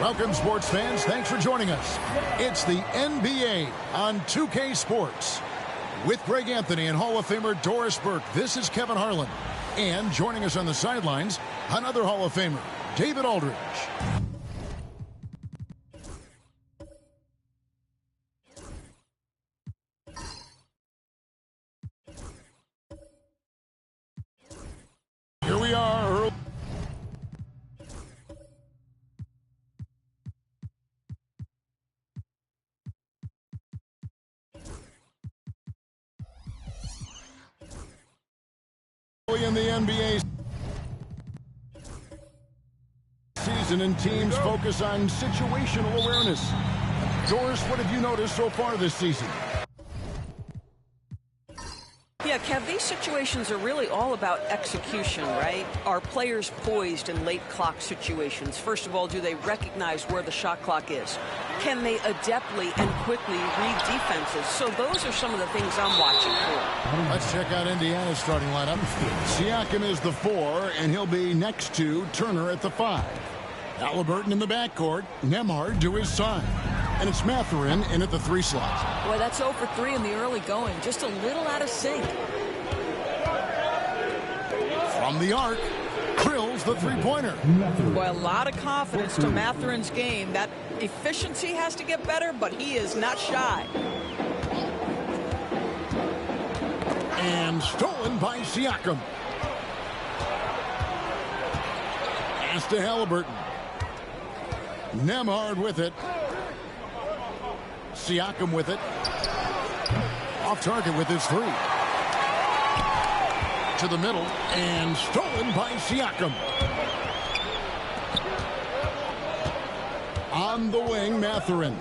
Welcome, sports fans. Thanks for joining us. It's the NBA on 2K Sports. With Greg Anthony and Hall of Famer Doris Burke, this is Kevin Harlan. And joining us on the sidelines, another Hall of Famer, David Aldridge. Here we are. In the NBA season, and teams focus on situational awareness. Doris, what have you noticed so far this season? Yeah, Kev, these situations are really all about execution, right? Are players poised in late clock situations? First of all, do they recognize where the shot clock is? Can they adeptly and quickly read defenses? So those are some of the things I'm watching for. Let's check out Indiana's starting lineup. Siakam is the 4, and he'll be next to Turner at the 5. Halliburton in the backcourt, Nembhard to his side. And it's Mathurin in at the 3 slot. Boy, that's 0 for 3 in the early going. Just a little out of sync. From the arc, drills the 3-pointer. Boy, a lot of confidence to Mathurin's game. That efficiency has to get better, but he is not shy. And stolen by Siakam. Pass to Halliburton. Nembhard with it. Siakam with it. Off target with his 3. To the middle, and stolen by Siakam. On the wing, Mathurin.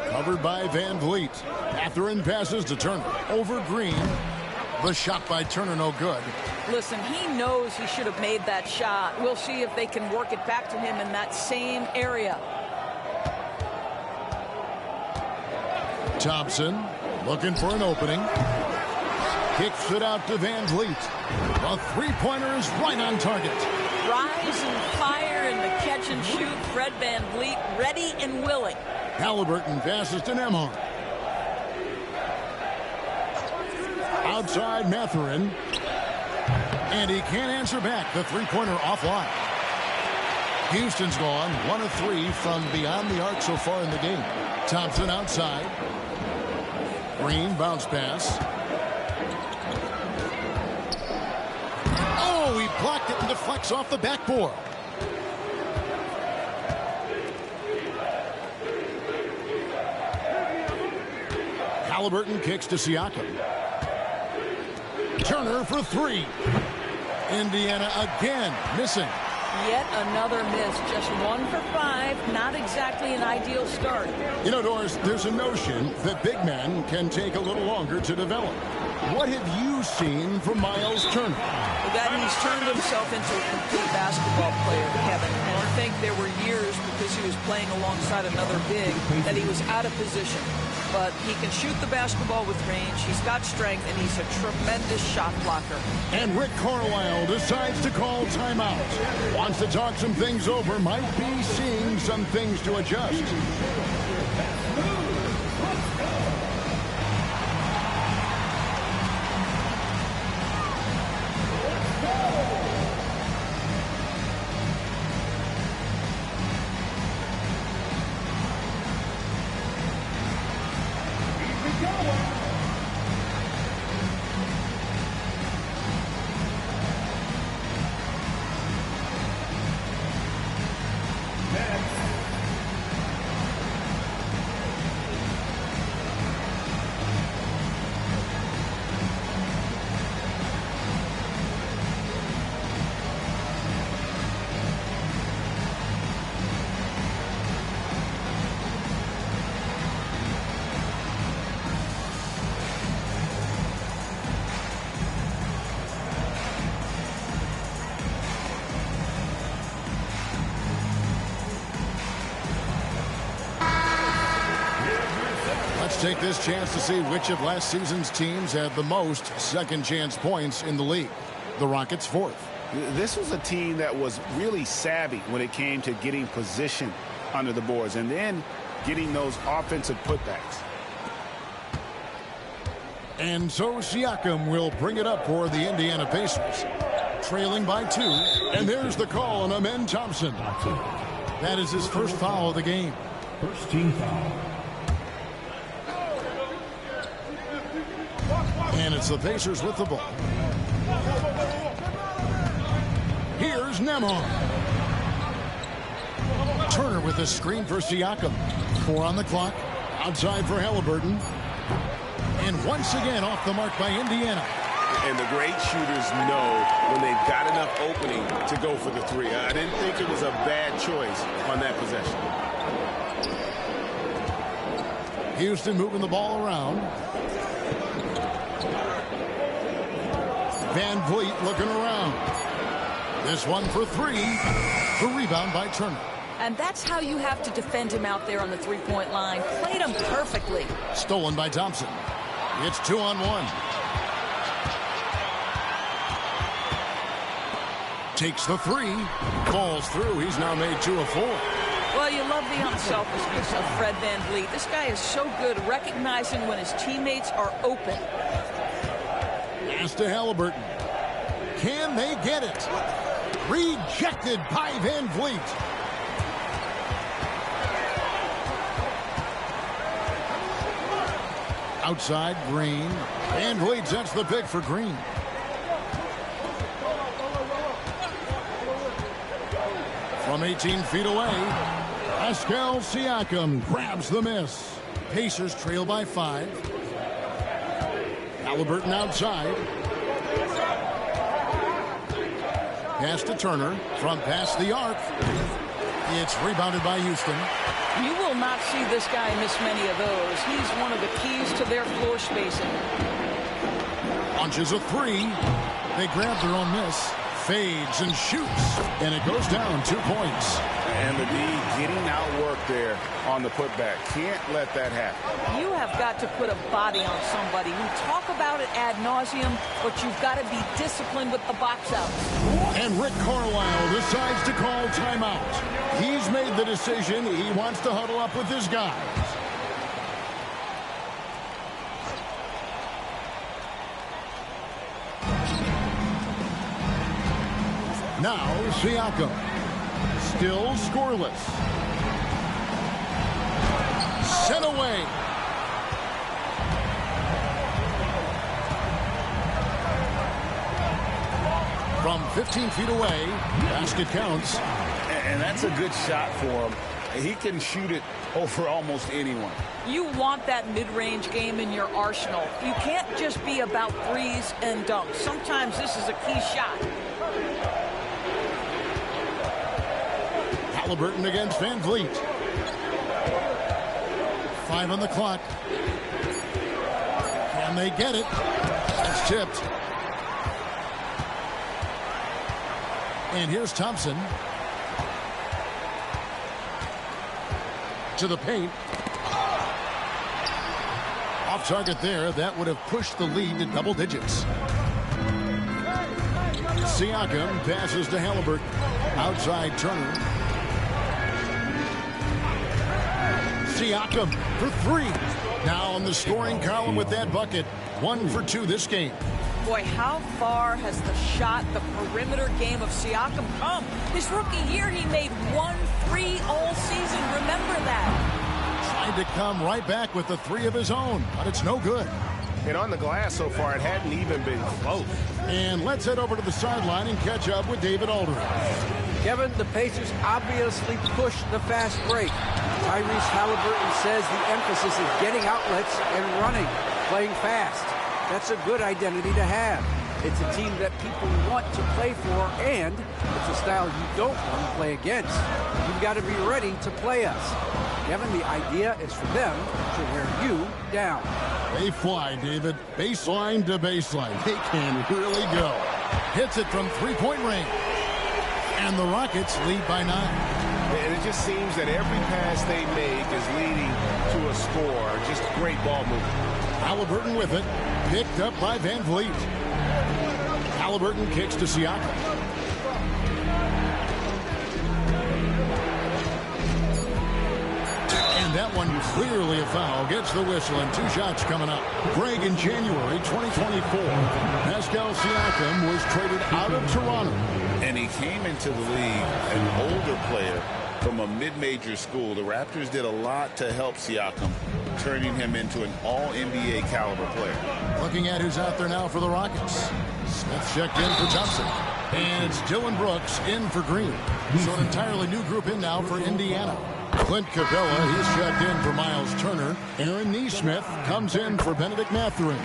Covered by Van Vliet. Mathurin passes to Turner. Over Green. The shot by Turner, no good. Listen, he knows he should have made that shot. We'll see if they can work it back to him in that same area. Thompson looking for an opening. Kicks it out to Van Vliet. The 3-pointer is right on target. Rise and fire in the catch and shoot. Fred Van Vliet ready and willing. Halliburton passes to Nembhard. Outside Mathurin. And he can't answer back. The 3-pointer offline. Houston's gone 1 of 3 from beyond the arc so far in the game. Thompson outside. Green bounce pass. Oh, he blocked it and deflects off the backboard. Halliburton kicks to Siakam. Turner for 3. Indiana again missing. Yet another miss. Just 1 for 5. Not exactly an ideal start. You know, Doris, there's a notion that big men can take a little longer to develop. What have you seen from Miles Turner? Well, that he's turned himself into a complete basketball player, Kevin. And I think there were years, because he was playing alongside another big, that he was out of position. But he can shoot the basketball with range. He's got strength, and he's a tremendous shot blocker. And Rick Carlisle decides to call timeout. Wants to talk some things over. Might be seeing some things to adjust. Let's take this chance to see which of last season's teams had the most second chance points in the league. The Rockets 4th. This was a team that was really savvy when it came to getting position under the boards and then getting those offensive putbacks. And so Siakam will bring it up for the Indiana Pacers. Trailing by 2. And there's the call on Amen Thompson. That is his first foul of the game. First team foul. And it's the Pacers with the ball. Here's Nembhard. Turner with a screen for Siakam. 4 on the clock. Outside for Halliburton. And once again off the mark by Indiana. And the great shooters know when they've got enough opening to go for the 3. I didn't think it was a bad choice on that possession. Houston moving the ball around. Van Vliet looking around. This one for 3. The rebound by Turner. And that's how you have to defend him out there on the three-point line. Played him perfectly. Stolen by Thompson. It's 2-on-1. Takes the 3. Falls through. He's now made 2 of 4. Well, you love the unselfishness of Fred VanVleet. This guy is so good recognizing when his teammates are open. Pass to Halliburton. Can they get it? Rejected by VanVleet. Outside, Green. VanVleet sets the pick for Green. From 18 feet away, Pascal Siakam grabs the miss. Pacers trail by 5. Halliburton outside. Pass to Turner from past the arc. It's rebounded by Houston. You will not see this guy miss many of those. He's one of the keys to their floor spacing. Launches a 3. They grab their own miss. Fades and shoots. And it goes down 2 points. And the D getting outworked there on the putback. Can't let that happen. You have got to put a body on somebody. We talk about it ad nauseum, but you've got to be disciplined with the box outs. And Rick Carlisle decides to call timeout. He's made the decision. He wants to huddle up with his guys. Now Siakam. Still scoreless. Sent away. From 15 feet away, basket counts. And that's a good shot for him. He can shoot it over almost anyone. You want that mid-range game in your arsenal. You can't just be about threes and dunks. Sometimes this is a key shot. Halliburton against VanVleet. 5 on the clock. Can they get it? It's tipped. And here's Thompson. To the paint. Off target there. That would have pushed the lead to double digits. Siakam passes to Halliburton. Outside Turner. Siakam for 3. Now on the scoring column with that bucket. 1 for 2 this game. Boy, how far has the shot, the perimeter game of Siakam come? His rookie year, he made 1 3 all season. Remember that. Tried to come right back with the 3 of his own, but it's no good. And on the glass so far, it hadn't even been close. And let's head over to the sideline and catch up with David Aldridge. Kevin, the Pacers obviously pushed the fast break. Tyrese Halliburton says the emphasis is getting outlets and running, playing fast. That's a good identity to have. It's a team that people want to play for, and it's a style you don't want to play against. You've got to be ready to play us. Kevin, the idea is for them to wear you down. They fly, David. Baseline to baseline. They can really go. Hits it from three-point range. And the Rockets lead by 9. And it just seems that every pass they make is leading to a score. Just great ball movement. Halliburton with it. Picked up by VanVleet. Halliburton kicks to Siakam. that one clearly a foul. Gets the whistle, and 2 shots coming up. Greg, in January 2024, Pascal Siakam was traded out of Toronto. And he came into the league an older player from a mid-major school. The Raptors did a lot to help Siakam, turning him into an all-NBA caliber player. Looking at who's out there now for the Rockets. Smith checked in for Thompson. And it's Dylan Brooks in for Green. So an entirely new group in now for Indiana. Clint Capella, he's checked in for Miles Turner. Aaron Nesmith comes in for Benedict Mathurin.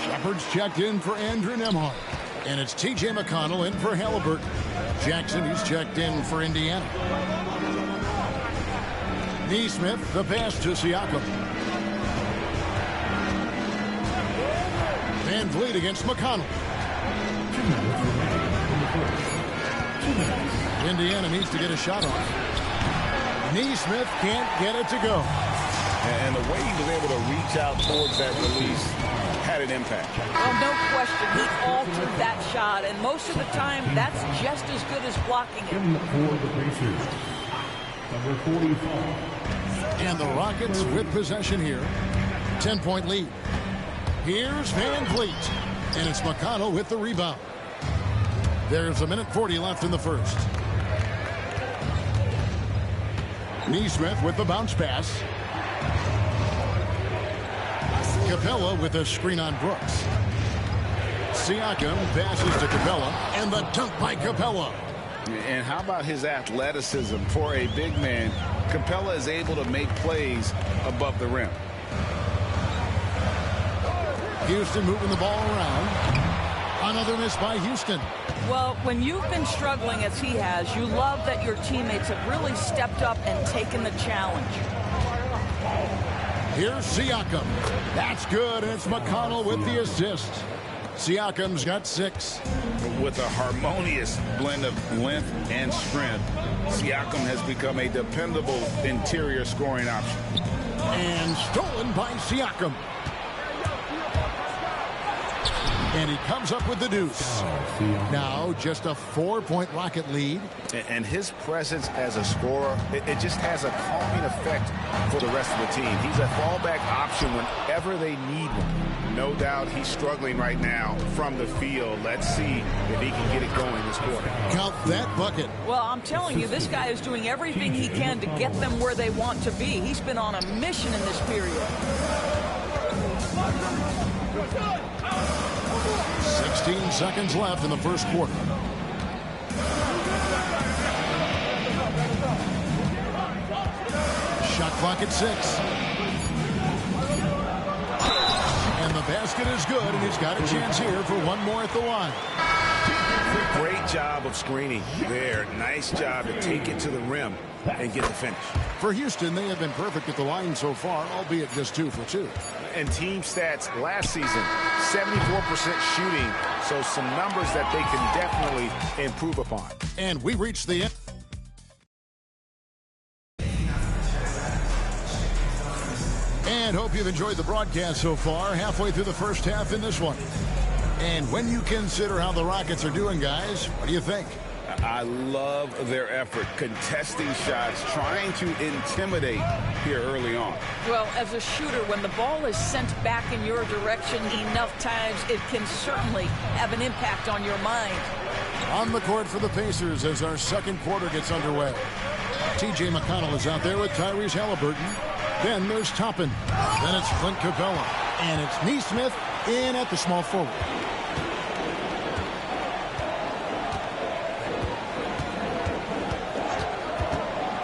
Shepard's checked in for Andrew Nembhard. And it's T.J. McConnell in for Halliburton. Jackson, he's checked in for Indiana. Nesmith, the pass to Siakam. Van Vliet against McConnell. Indiana needs to get a shot on. Nesmith can't get it to go. And the way he was able to reach out towards that release had an impact. Well, no question. He altered that shot, and most of the time, that's just as good as blocking it. For the Pacers, number 45. And the Rockets with possession here. 10-point lead. Here's Van Vliet. And it's McConnell with the rebound. There's 1:40 left in the first. Nesmith with the bounce pass. Capella with a screen on Brooks. Siakam passes to Capella, and the dunk by Capella. And how about his athleticism? For a big man, Capella is able to make plays above the rim. Houston moving the ball around. Another miss by Houston. Well, when you've been struggling as he has, you love that your teammates have really stepped up and taken the challenge. Here's Siakam. That's good, and it's McConnell with the assist. Siakam's got 6. With a harmonious blend of length and strength, Siakam has become a dependable interior scoring option. And stolen by Siakam. And he comes up with the deuce. Now just a 4-point Rocket lead. And his presence as a scorer, it just has a calming effect for the rest of the team. He's a fallback option whenever they need one. No doubt he's struggling right now from the field. Let's see if he can get it going this quarter. Count that bucket. Well, I'm telling you, this guy is doing everything he can to get them where they want to be. He's been on a mission in this period. 16 seconds left in the first quarter. Shot clock at 6. And the basket is good, and he's got a chance here for one more at the line. Great job of screening there. Nice job to take it to the rim and get the finish. For Houston, they have been perfect at the line so far, albeit just 2 for 2. And team stats last season, 74% shooting, so some numbers that they can definitely improve upon. And we reached the end. And hope you've enjoyed the broadcast so far, halfway through the first half in this one. And when you consider how the Rockets are doing, guys, what do you think? I love their effort, contesting shots, trying to intimidate here early on. Well, as a shooter, when the ball is sent back in your direction enough times, it can certainly have an impact on your mind. On the court for the Pacers as our second quarter gets underway. T.J. McConnell is out there with Tyrese Halliburton. Then there's Toppin. Then it's Clint Capella. And it's Nesmith in at the small forward.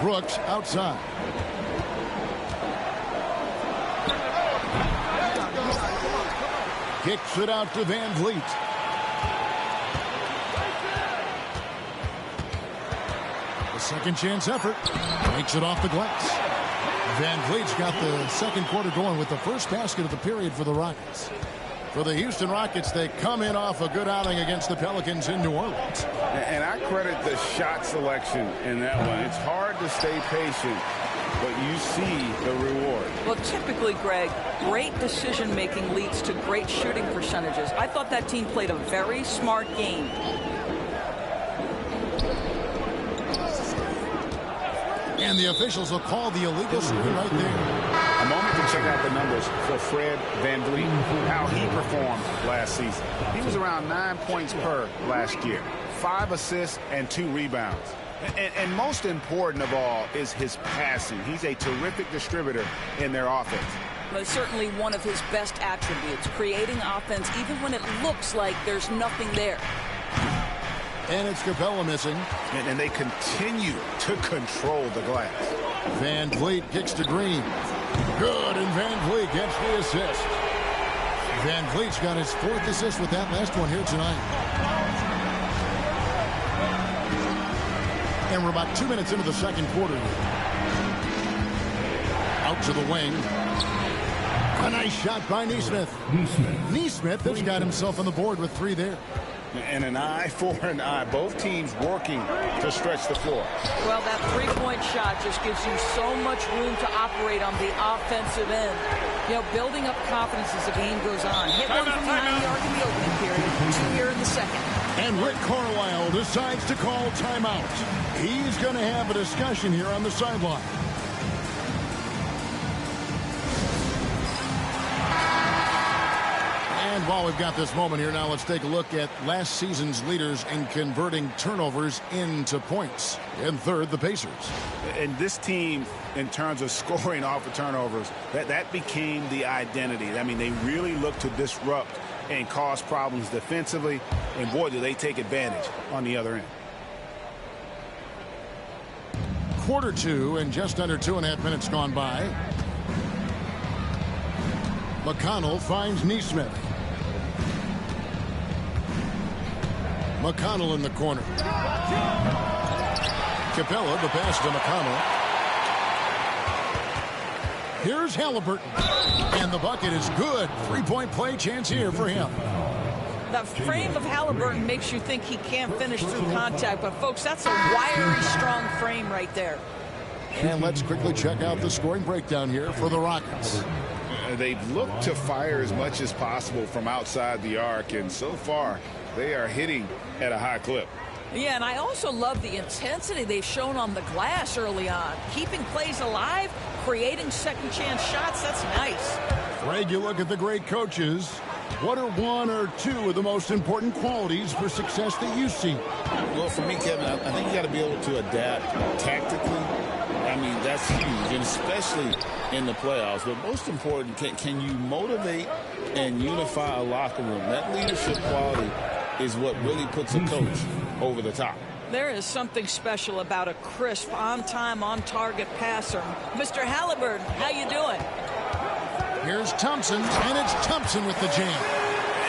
Brooks outside. Kicks it out to Van Vliet. The second chance effort. Makes it off the glass. Van Vliet's got the second quarter going with the first basket of the period for the Rockets. For the Houston Rockets, they come in off a good outing against the Pelicans in New Orleans. And I credit the shot selection in that one. It's hard to stay patient, but you see the reward. Well, typically, Greg, great decision-making leads to great shooting percentages. I thought that team played a very smart game. And the officials will call the illegal screen right there. A moment to check out the numbers for Fred VanVleet, how he performed last season. He was around 9 points per last year, 5 assists and 2 rebounds. And most important of all is his passing. He's a terrific distributor in their offense. But certainly one of his best attributes, creating offense even when it looks like there's nothing there. And it's Capella missing. And they continue to control the glass. VanVleet kicks to Green. Good, and VanVleet gets the assist. VanVleet's got his 4th assist with that last one here tonight. And we're about 2 minutes into the second quarter. Out to the wing. A nice shot by Nesmith. Nesmith has got himself on the board with 3 there. And an eye for an eye. Both teams working to stretch the floor. Well, that three-point shot just gives you so much room to operate on the offensive end. You know, building up confidence as the game goes on. Hit one from the 9-yard in the opening period, 2 here in the second. And Rick Carlisle decides to call timeout. He's going to have a discussion here on the sideline. And while we've got this moment here, now let's take a look at last season's leaders in converting turnovers into points. In third, the Pacers. And this team, in terms of scoring off of turnovers, that became the identity. I mean, they really look to disrupt and cause problems defensively. And boy, do they take advantage on the other end. Quarter 2 and just under 2.5 minutes gone by. McConnell finds Nesmith. McConnell in the corner. Capella, the pass to McConnell. Here's Halliburton. And the bucket is good. 3-point play chance here for him. The frame of Halliburton makes you think he can't finish through contact. But, folks, that's a wiry, strong frame right there. And let's quickly check out the scoring breakdown here for the Rockets. They've looked to fire as much as possible from outside the arc. And so far, they are hitting at a high clip. Yeah, and I also love the intensity they've shown on the glass early on. Keeping plays alive, creating second chance shots, that's nice. Greg, you look at the great coaches. What are 1 or 2 of the most important qualities for success that you see? Well, for me, Kevin, I think you got to be able to adapt tactically. I mean, that's huge, and especially in the playoffs. But most important, can you motivate and unify a locker room? That leadership quality is what really puts a coach over the top. There is something special about a crisp, on-time, on-target passer. Mr. Halliburton, how you doing? Here's Thompson, and it's Thompson with the jam.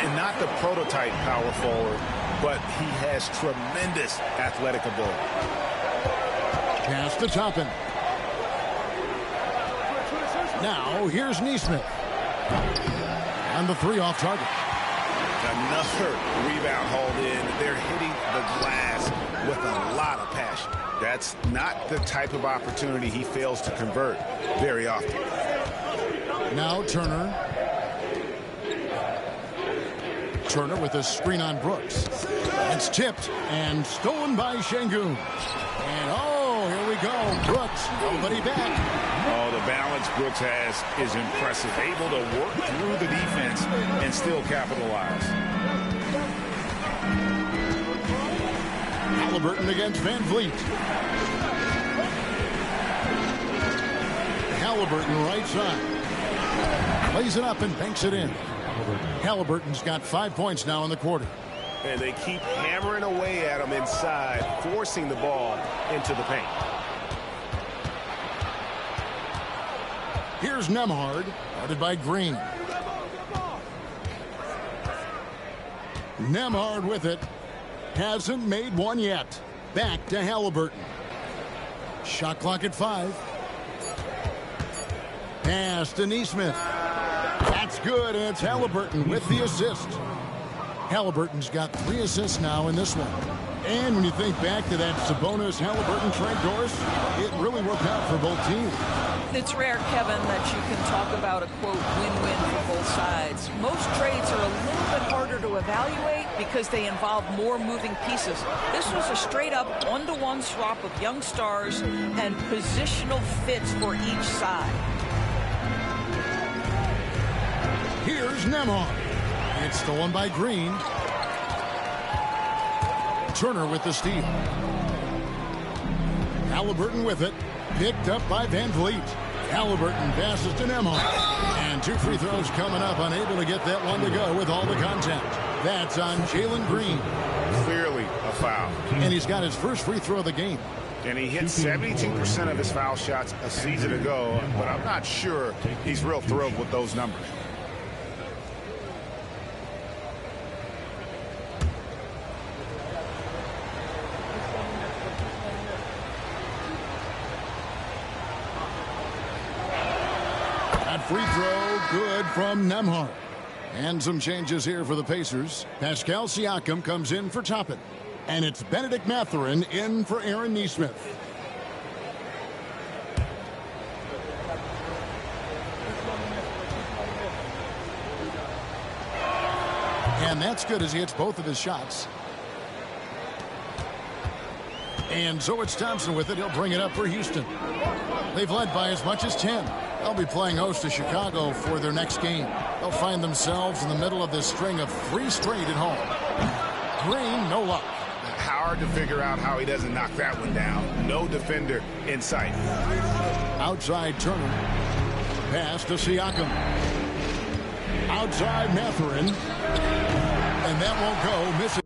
And not the prototype power forward, but he has tremendous athletic ability. Pass to Toppin. Now, here's Nesmith. And the 3 off target. Another rebound hauled in. They're hitting the glass with a lot of passion. That's not the type of opportunity he fails to convert very often. Now Turner. Turner with a screen on Brooks. It's tipped and stolen by Şengün. And oh, here we go. Brooks, nobody back. Oh, the balance Brooks has is impressive. Able to work through the defense and still capitalize. Halliburton against VanVleet. Halliburton right side. Plays it up and banks it in. Halliburton's got 5 points now in the quarter. And they keep hammering away at him inside, forcing the ball into the paint. Here's Nembhard, guarded by Green. Nembhard with it. Hasn't made one yet. Back to Halliburton. Shot clock at 5. Pass to Nesmith. That's good, and it's Halliburton with the assist. Halliburton's got 3 assists now in this one. And when you think back to that Sabonis-Halliburton trade, Doris, it really worked out for both teams. It's rare, Kevin, that you can talk about a, quote, win-win for both sides. Most trades are a little bit harder to evaluate because they involve more moving pieces. This was a straight-up one-to-one swap of young stars and positional fits for each side. Here's Nembhard. It's stolen by Green. Turner with the steal. Halliburton with it. Picked up by Van Vliet. Halliburton passes to Nembhard. And 2 free throws coming up. Unable to get that one to go with all the contact. That's on Jalen Green. Clearly a foul. And he's got his first free throw of the game. And he hit 72% of his foul shots a season ago, but I'm not sure he's real thrilled with those numbers. Free throw good from Nembhard. And some changes here for the Pacers. Pascal Siakam comes in for Toppin. And it's Benedict Mathurin in for Aaron Nesmith. And that's good as he hits both of his shots. And so it's Thompson with it. He'll bring it up for Houston. They've led by as much as 10. They'll be playing host to Chicago for their next game. They'll find themselves in the middle of this string of 3 straight at home. Green, no luck. Hard to figure out how he doesn't knock that one down. No defender in sight. Outside Turner. Pass to Siakam. Outside Mathurin. And that won't go. Missing.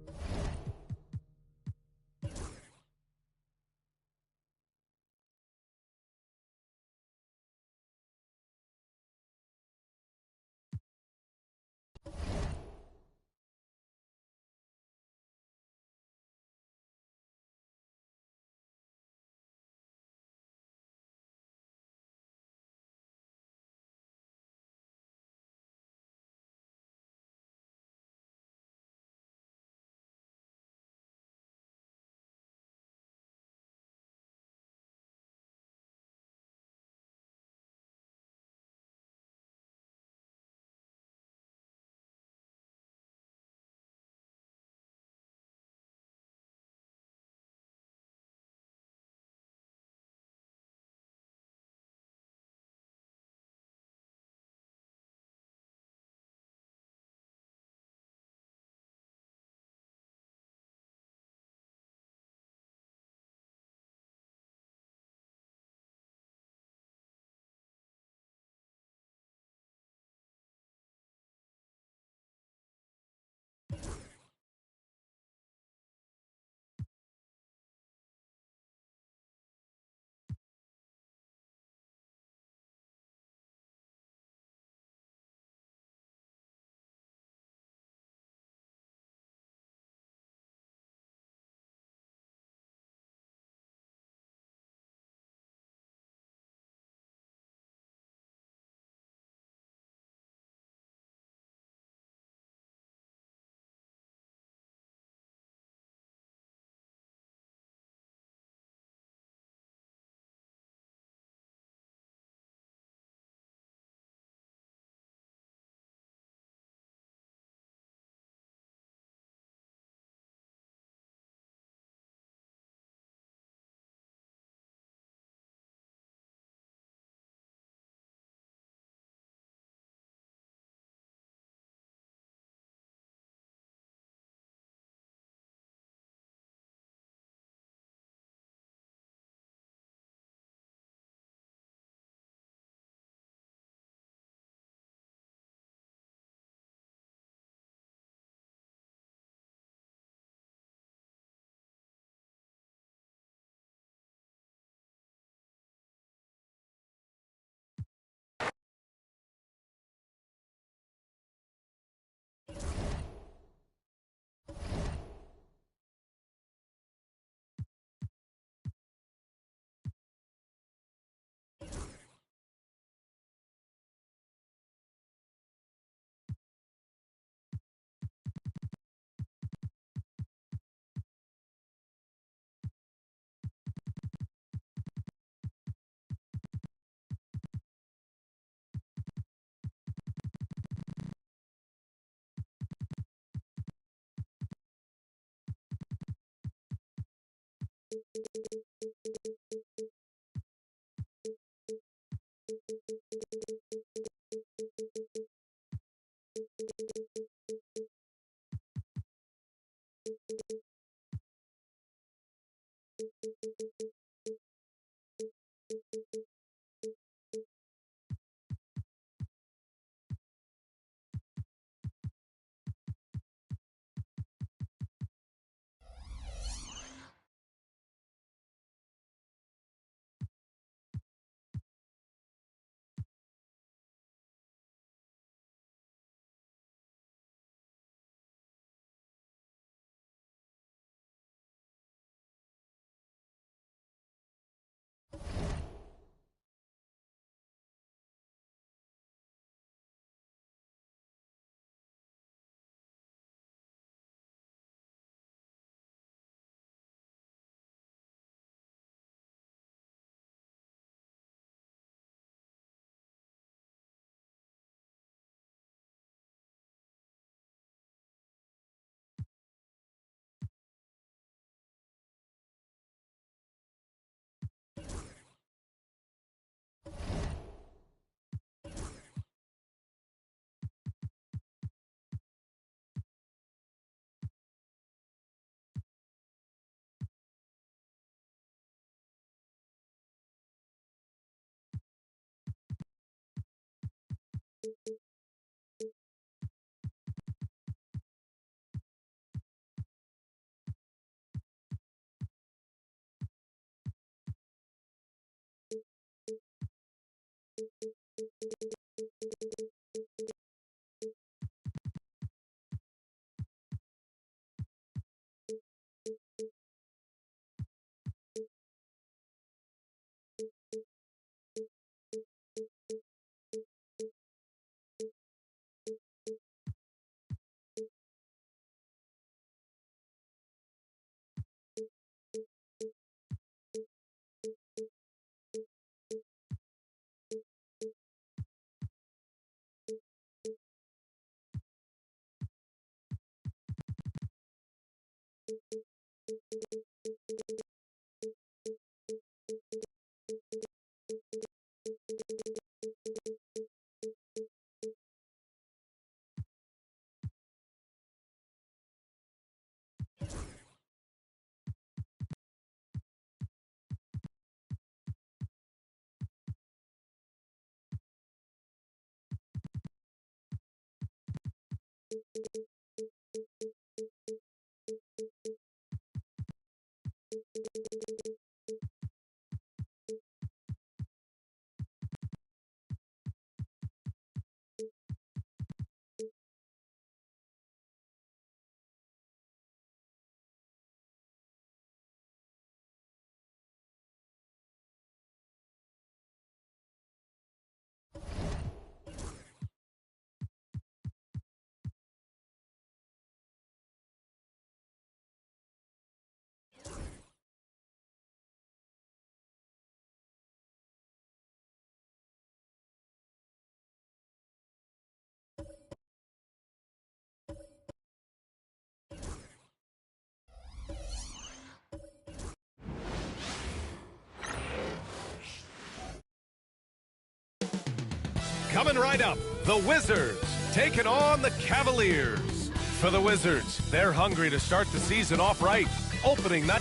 Coming right up, the Wizards taking on the Cavaliers. For the Wizards, they're hungry to start the season off right. Opening night.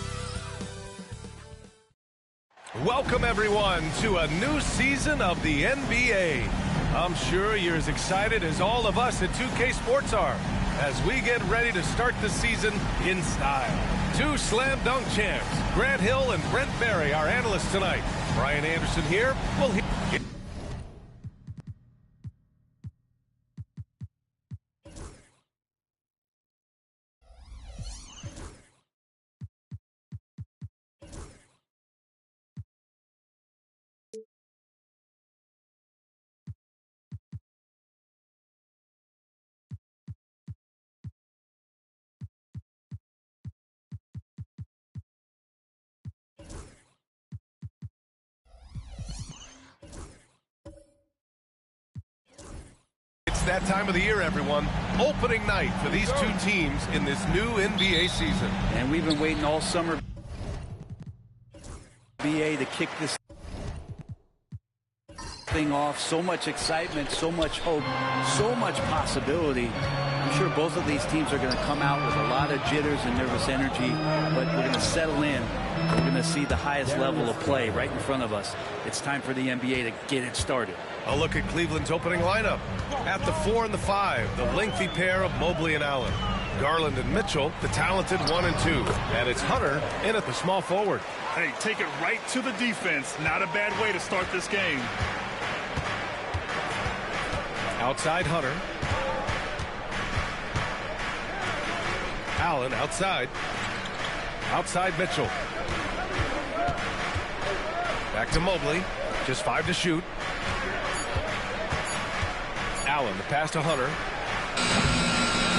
Welcome, everyone, to a new season of the NBA. I'm sure you're as excited as all of us at 2K Sports are as we get ready to start the season in style. Two slam dunk champs, Grant Hill and Brent Barry, our analysts tonight. Brian Anderson here. We'll hear. It's that time of the year, everyone. Opening night for these two teams in this new NBA season. And we've been waiting all summer. BA to kick this thing off. So much excitement, so much hope, so much possibility. I'm sure both of these teams are going to come out with a lot of jitters and nervous energy, but we're going to settle in. We're going to see the highest level of play right in front of us. It's time for the NBA to get it started. A look at Cleveland's opening lineup. At the 4 and the 5, the lengthy pair of Mobley and Allen. Garland and Mitchell, the talented 1 and 2. And it's Hunter in at the small forward. Hey, take it right to the defense. Not a bad way to start this game. Outside Hunter. Allen outside. Outside Mitchell. Back to Mobley. Just 5 to shoot. Allen, the pass to Hunter.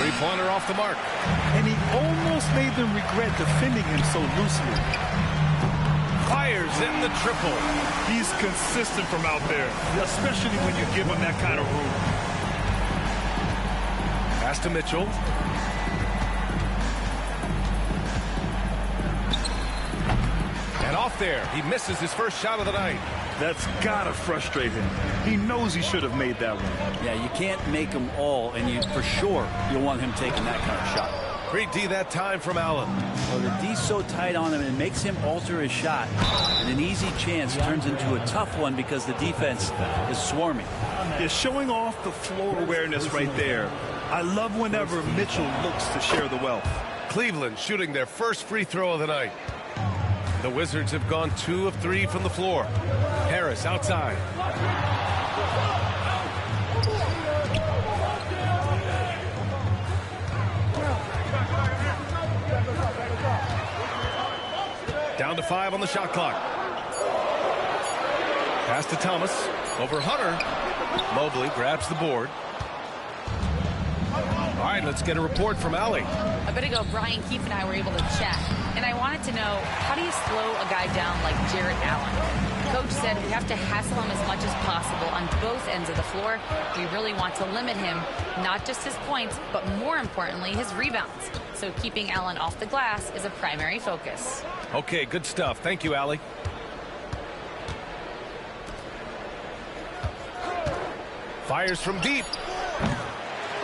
Three-pointer off the mark. And he almost made them regret defending him so loosely. Fires in the triple. He's consistent from out there, especially when you give him that kind of room. Pass to Mitchell. And off there. He misses his first shot of the night. That's gotta frustrate him. He knows he should have made that one. Yeah, you can't make them all, and you for sure you'll want him taking that kind of shot. Great D that time from Allen. Well, the D's so tight on him, it makes him alter his shot. And an easy chance turns into a tough one because the defense is swarming. Is showing off the floor awareness right there. I love whenever Mitchell looks to share the wealth. Cleveland shooting their first free throw of the night. The Wizards have gone 2 of 3 from the floor. Harris outside. Down to 5 on the shot clock. Pass to Thomas. Over Hunter. Mobley grabs the board. All right, let's get a report from Allie. A bit ago, Brian Keefe and I were able to chat, and I wanted to know, how do you slow a guy down like Jarrett Allen? Coach said we have to hassle him as much as possible on both ends of the floor. We really want to limit him, not just his points, but more importantly, his rebounds. So keeping Allen off the glass is a primary focus. Okay, good stuff. Thank you, Allie. Fires from deep.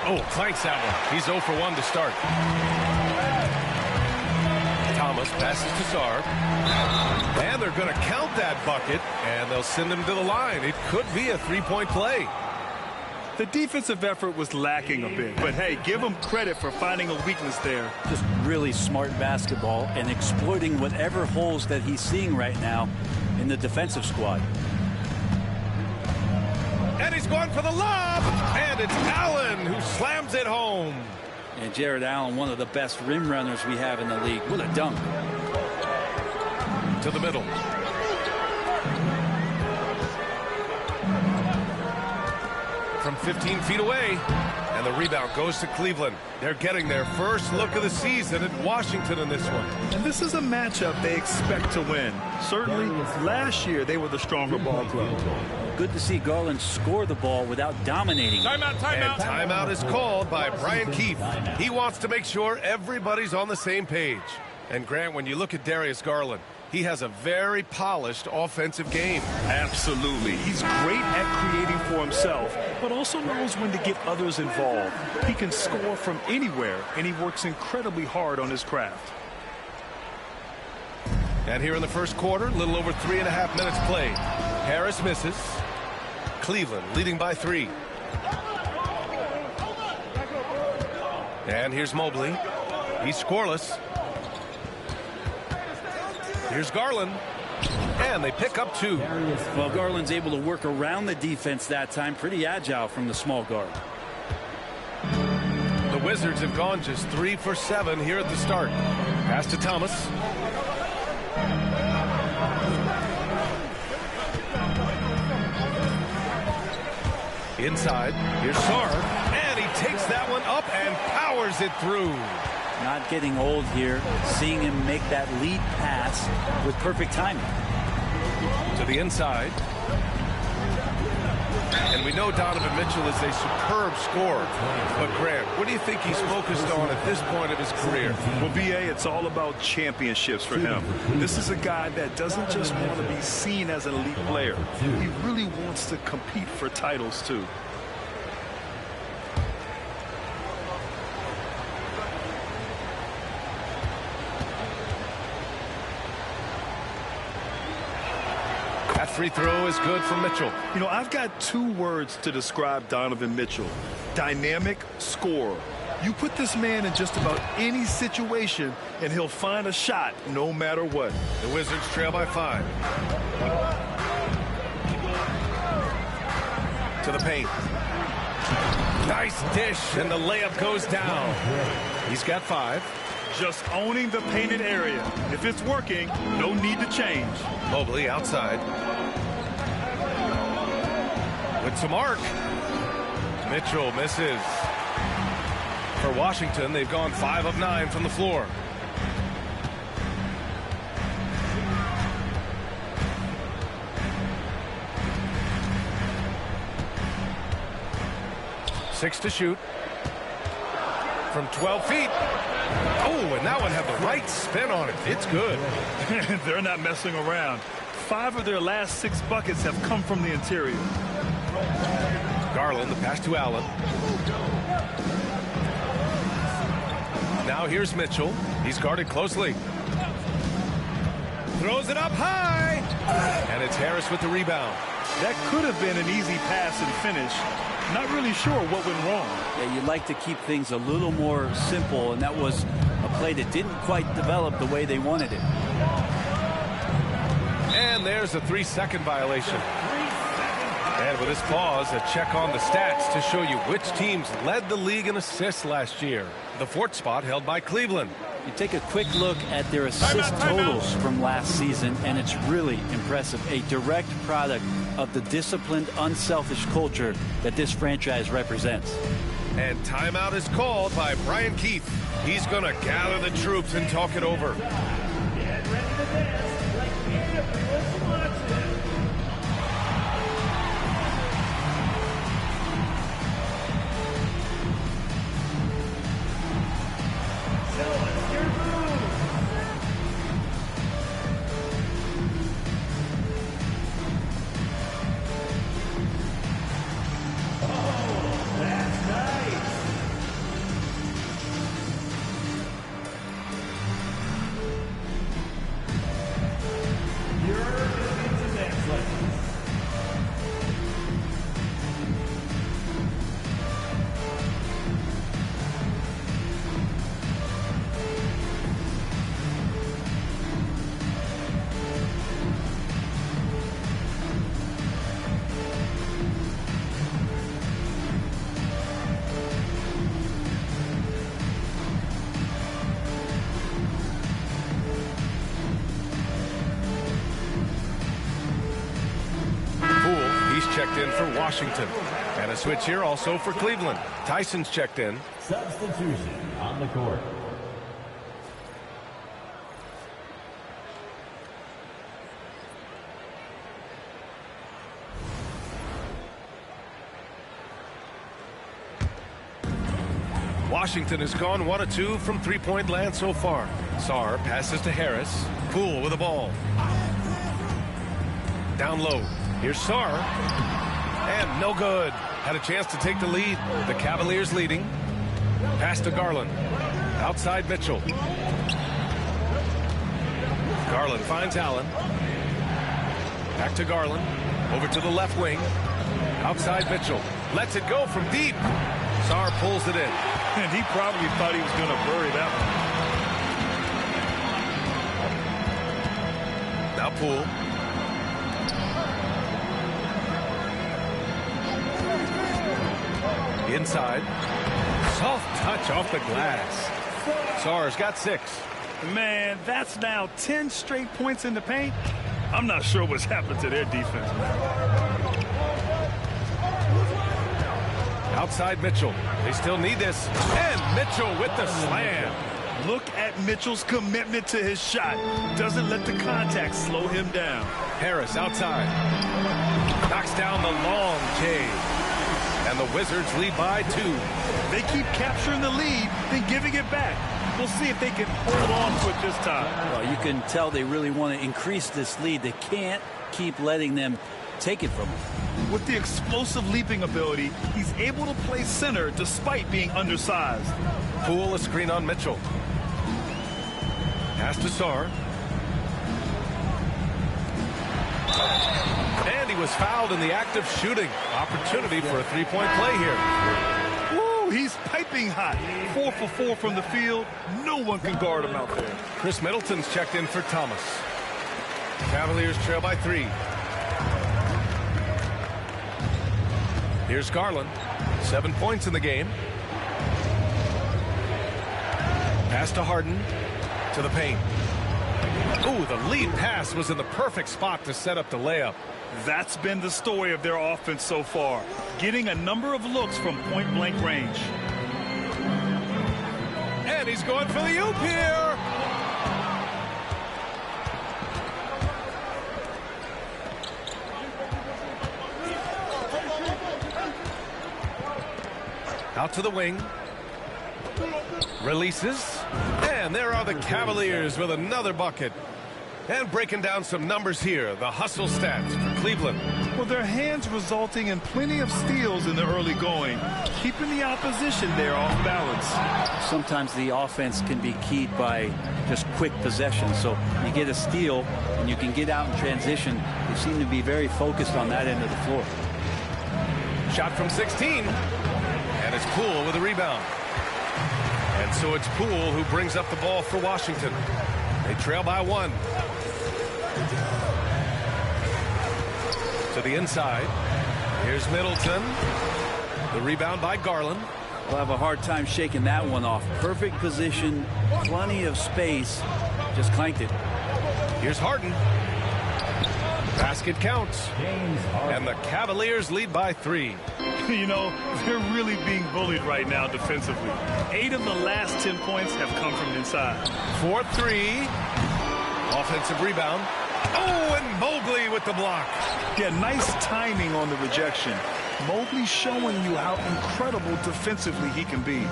Oh, clanks that one. He's 0 for 1 to start. Thomas passes to Sarr. And they're going to count that bucket, and they'll send him to the line. It could be a three-point play. The defensive effort was lacking a bit, but hey, give him credit for finding a weakness there. Just really smart basketball and exploiting whatever holes that he's seeing right now in the defensive squad. And he's going for the lob, and it's Allen who slams it home. And Jarrett Allen, one of the best rim runners we have in the league. What a dunk. To the middle. From 15 feet away, and the rebound goes to Cleveland. They're getting their first look of the season at Washington in this one. And this is a matchup they expect to win. Certainly, last year they were the stronger ball club. Good to see Garland score the ball without dominating. Timeout, timeout. And timeout is called by Brian Keefe. He wants to make sure everybody's on the same page. And Grant, when you look at Darius Garland, he has a very polished offensive game. Absolutely. He's great at creating for himself, but also knows when to get others involved. He can score from anywhere, and he works incredibly hard on his craft. And here in the first quarter, a little over 3.5 minutes played. Harris misses. Cleveland leading by 3. And here's Mobley. He's scoreless. Here's Garland. And they pick up 2. Well, Garland's able to work around the defense that time. Pretty agile from the small guard. The Wizards have gone just 3 for 7 here at the start. Pass to Thomas. Inside. Here's Sarr. And he takes that one up and powers it through. Not getting old here. Seeing him make that lead pass with perfect timing. To the inside. And we know Donovan Mitchell is a superb scorer. But, Grant, what do you think he's focused on at this point of his career? Well, B.A., it's all about championships for him. This is a guy that doesn't just want to be seen as an elite player. He really wants to compete for titles, too. That free throw is good for Mitchell. You know, I've got 2 words to describe Donovan Mitchell. Dynamic scorer. You put this man in just about any situation, and he'll find a shot no matter what. The Wizards trail by 5. To the paint. Nice dish, and the layup goes down. He's got 5. Just owning the painted area. If it's working, no need to change. Mobley outside. With some arc. Mitchell misses. For Washington, they've gone 5 of 9 from the floor. Six to shoot. From 12 feet. Oh, and that one had the right spin on it. It's good. They're not messing around. 5 of their last 6 buckets have come from the interior. Garland, the pass to Allen. Now here's Mitchell. He's guarded closely. Throws it up high. And it's Harris with the rebound. That could have been an easy pass and finish. Not really sure what went wrong. Yeah, you'd like to keep things a little more simple, and that was a play that didn't quite develop the way they wanted it. And there's a 3-second violation. And with this pause, a check on the stats to show you which teams led the league in assists last year. The 4th spot held by Cleveland. You take a quick look at their assist totals from last season, and it's really impressive. A direct product of the disciplined, unselfish culture that this franchise represents. And timeout is called by Brian Keith. He's going to gather the troops and talk it over. Checked in for Washington. And a switch here also for Cleveland. Tyson's checked in. Substitution on the court. Washington has gone 1 of 2 from 3-point land so far. Sarr passes to Harris. Poole with the ball. Down low. Here's Sarr. And no good. Had a chance to take the lead. The Cavaliers leading. Pass to Garland. Outside Mitchell. Garland finds Allen. Back to Garland. Over to the left wing. Outside Mitchell. Lets it go from deep. Sarr pulls it in. And he probably thought he was going to bury that one. Now Poole. Inside. Soft touch off the glass. Sarr's got 6. Man, that's now 10 straight points in the paint. I'm not sure what's happened to their defense. Outside Mitchell. They still need this. And Mitchell with the slam. Look at Mitchell's commitment to his shot. Doesn't let the contact slow him down. Harris outside. Knocks down the long K. And the Wizards lead by 2. They keep capturing the lead, then giving it back. We'll see if they can hold on to it this time. Well, you can tell they really want to increase this lead. They can't keep letting them take it from him. With the explosive leaping ability, he's able to play center despite being undersized. Poole a screen on Mitchell. Pass to Sarr. And he was fouled in the act of shooting. Opportunity for a three-point play here. Woo, he's piping hot. 4 for 4 from the field. No one can guard him out there. Chris Middleton's checked in for Thomas. Cavaliers trail by 3. Here's Garland. 7 points in the game. Pass to Harden. To the paint. Ooh, the lead pass was in the perfect spot to set up the layup. That's been the story of their offense so far. Getting a number of looks from point-blank range. And he's going for the oop here. Out to the wing. Releases. And there are the Cavaliers with another bucket. And breaking down some numbers here. The hustle stats for Cleveland. Well, their hands resulting in plenty of steals in the early going. Keeping the opposition there off balance. Sometimes the offense can be keyed by just quick possession. So you get a steal and you can get out in transition. They seem to be very focused on that end of the floor. Shot from 16. And it's Poole with a rebound. And so it's Poole who brings up the ball for Washington. They trail by 1. To the inside. Here's Middleton. The rebound by Garland. We'll have a hard time shaking that one off. Perfect position, plenty of space. Just clanked it. Here's Harden. Basket counts. And the Cavaliers lead by 3. You know, they're really being bullied right now defensively. 8 of the last 10 points have come from inside. 4-3. Offensive rebound. Oh, and Mobley with the block. Yeah, nice timing on the rejection. Mobley showing you how incredible defensively he can be.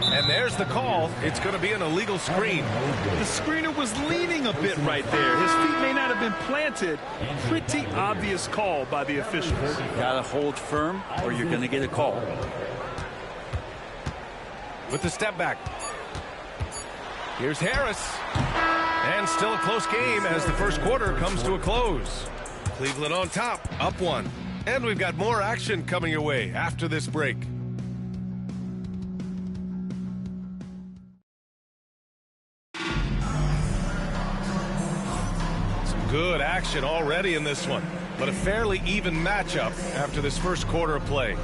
And there's the call. It's going to be an illegal screen. The screener was leaning a bit right there. His feet may not have been planted. Pretty obvious call by the officials. Got to hold firm or you're going to get a call. With the step back. Here's Harris. And still a close game as the first quarter comes to a close. Cleveland on top, up 1. And we've got more action coming your way after this break. Good action already in this one, but a fairly even matchup after this first quarter of play.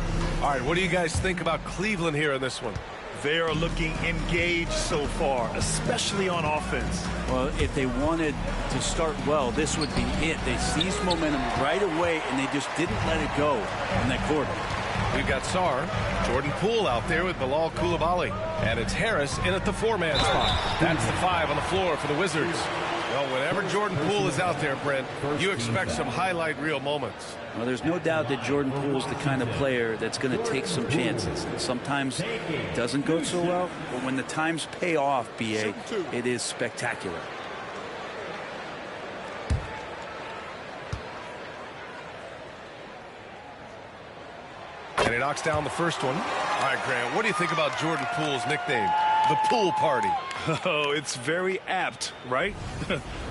All right, what do you guys think about Cleveland here in this one? They are looking engaged so far, especially on offense. Well, if they wanted to start well, this would be it. They seized momentum right away, and they just didn't let it go in that quarter. We've got Sarr, Jordan Poole out there with Bilal Coulibaly, and it's Harris in at the 4-man spot. That's the 5 on the floor for the Wizards. Well, whenever Jordan Poole is out there, Brent, you expect some highlight reel moments. Well, there's no doubt that Jordan Poole is the kind of player that's going to take some chances. And sometimes it doesn't go so well, but when the times pay off, B.A., it is spectacular. And he knocks down the first one. All right, Grant, what do you think about Jordan Poole's nickname, the Pool Party? Oh, it's very apt, right?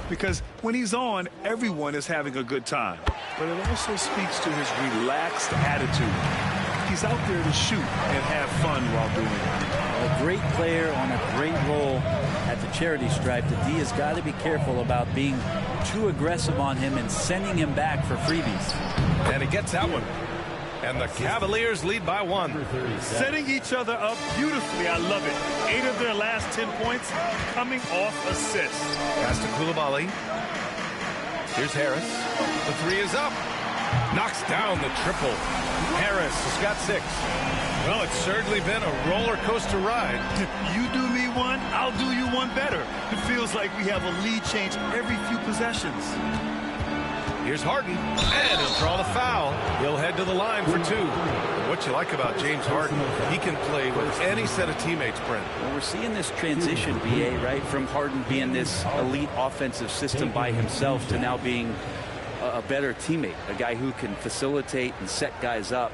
Because when he's on, everyone is having a good time. But it also speaks to his relaxed attitude. He's out there to shoot and have fun while doing it. A great player on a great role at the charity stripe. The D has got to be careful about being too aggressive on him and sending him back for freebies. And he gets that one. And the Cavaliers lead by 1. Setting each other up beautifully. I love it. 8 of their last 10 points coming off assists. Pass to Coulibaly. Here's Harris. The 3 is up. Knocks down the triple. Harris has got 6. Well, it's certainly been a roller coaster ride. You do me one, I'll do you one better. It feels like we have a lead change every few possessions. Here's Harden, and he'll draw the foul. He'll head to the line for 2. What you like about James Harden, he can play with any set of teammates, Brent. Well, we're seeing this transition, BA, right, from Harden being this elite offensive system by himself to now being a better teammate, a guy who can facilitate and set guys up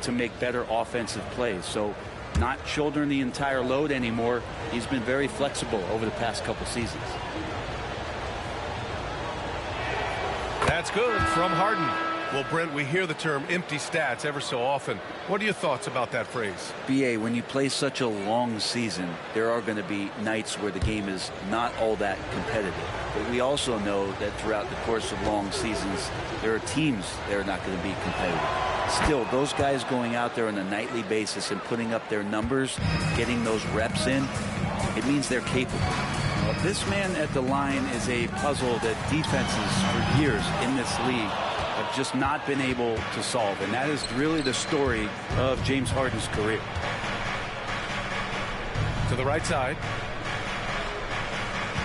to make better offensive plays. So not shouldering the entire load anymore. He's been very flexible over the past couple seasons. That's good from Harden. Well, Brent, we hear the term empty stats ever so often. What are your thoughts about that phrase? BA, when you play such a long season, there are going to be nights where the game is not all that competitive. But we also know that throughout the course of long seasons, there are teams that are not going to be competitive. Still, those guys going out there on a nightly basis and putting up their numbers, getting those reps in, it means they're capable. This man at the line is a puzzle that defenses for years in this league have just not been able to solve. And that is really the story of James Harden's career. To the right side.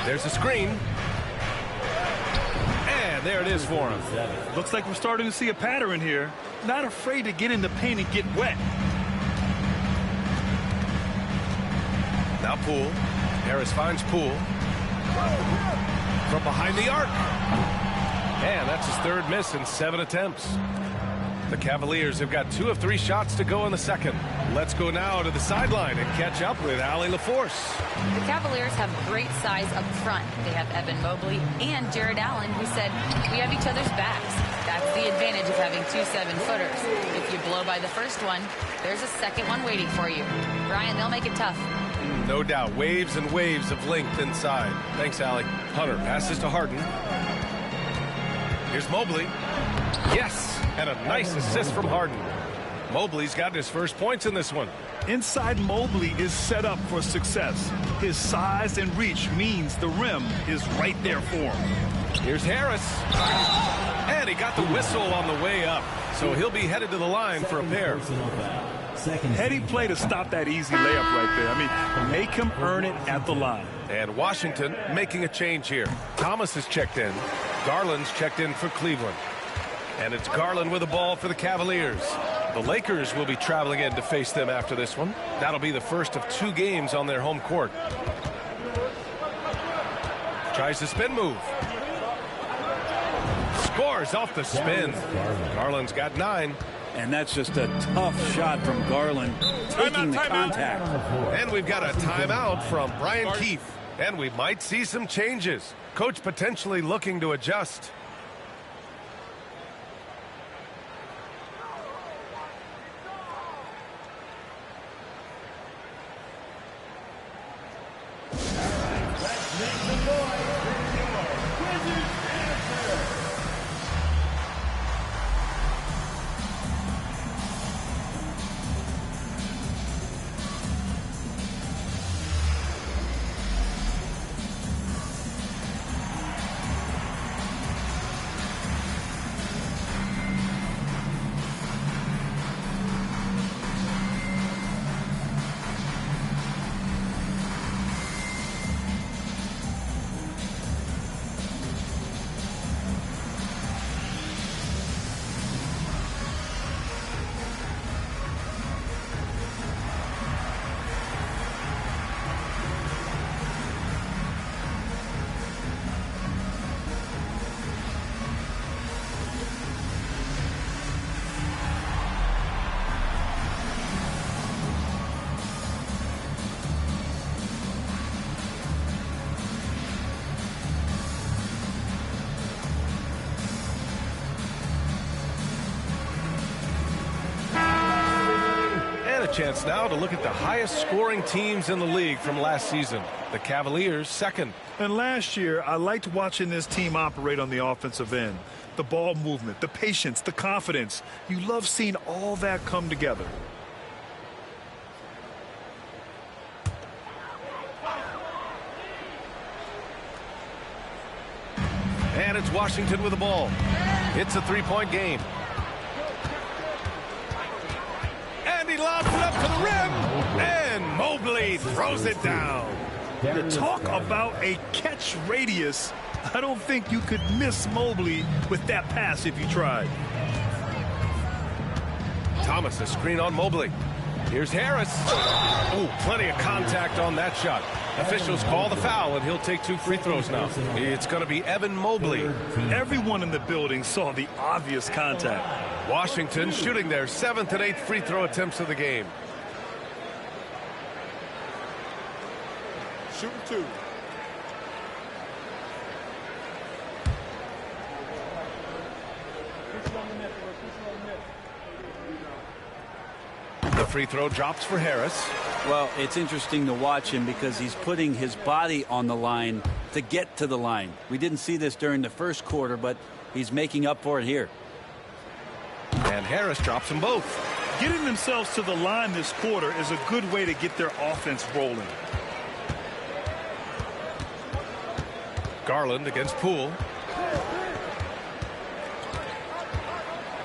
There's a screen. And there it is for him. Looks like we're starting to see a pattern here. Not afraid to get in the paint and get wet. Now Poole. Harris finds Poole. From behind the arc. And that's his 3rd miss in 7 attempts. The Cavaliers have got 2 of 3 shots to go in the second. Let's go now to the sideline and catch up with Allie LaForce. The Cavaliers have great size up front. They have Evan Mobley and Jared Allen, who said, we have each other's backs. That's the advantage of having 2 7-footers. If you blow by the first one, there's a second one waiting for you. Brian, they'll make it tough. No doubt. Waves and waves of length inside. Thanks, Allie. Hunter passes to Harden. Here's Mobley. Yes, and a nice assist from Harden. Mobley's got his first points in this one. Inside Mobley is set up for success. His size and reach means the rim is right there for him. Here's Harris. And he got the whistle on the way up. So he'll be headed to the line for a pair. Heady play to stop that easy layup right there. I mean, make him earn it at the line. And Washington making a change here. Thomas has checked in. Garland's checked in for Cleveland. And it's Garland with the ball for the Cavaliers. The Lakers will be traveling in to face them after this one. That'll be the first of 2 games on their home court. Tries the spin move. Scores off the spin. Garland's got 9. And that's just a tough shot from Garland, taking the contact. And we've got a timeout from Brian Keefe. And we might see some changes. Coach potentially looking to adjust. Chance now to look at the highest scoring teams in the league from last season. The Cavaliers 2nd. And last year, I liked watching this team operate on the offensive end. The ball movement, the patience, the confidence. You love seeing all that come together. And it's Washington with the ball. It's a 3-point game. He lobs it up to the rim, and Mobley throws it down. You talk about a catch radius. I don't think you could miss Mobley with that pass if you tried. Thomas, a screen on Mobley. Here's Harris. Oh, plenty of contact on that shot. Officials call the foul, and he'll take 2 free throws now. It's going to be Evan Mobley. Everyone in the building saw the obvious contact. Washington shooting their 7th and 8th free throw attempts of the game. Shooting 2. The free throw drops for Harris. Well, it's interesting to watch him because he's putting his body on the line to get to the line. We didn't see this during the first quarter, but he's making up for it here. And Harris drops them both. Getting themselves to the line this quarter is a good way to get their offense rolling. Garland against Poole.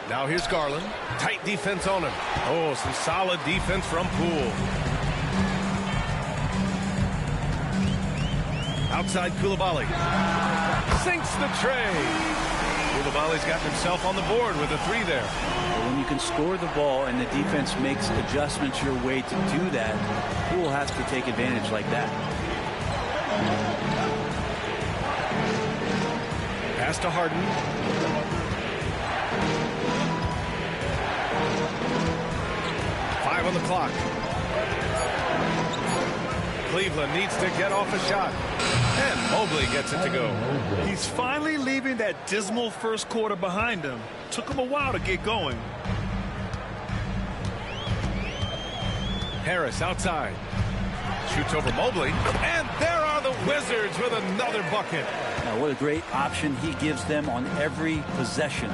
Now here's Garland. Tight defense on him. Oh, some solid defense from Poole. Outside Coulibaly. Sinks the tray. Coulibaly's gotten himself on the board with a 3 there. When you can score the ball and the defense makes adjustments your way to do that, Poole has to take advantage like that. Pass to Harden. On the clock. Cleveland needs to get off a shot, and Mobley gets it to go. He's finally leaving that dismal first quarter behind him. Took him a while to get going. Harris outside. Shoots over Mobley, and there are the Wizards with another bucket. Now what a great option he gives them on every possession.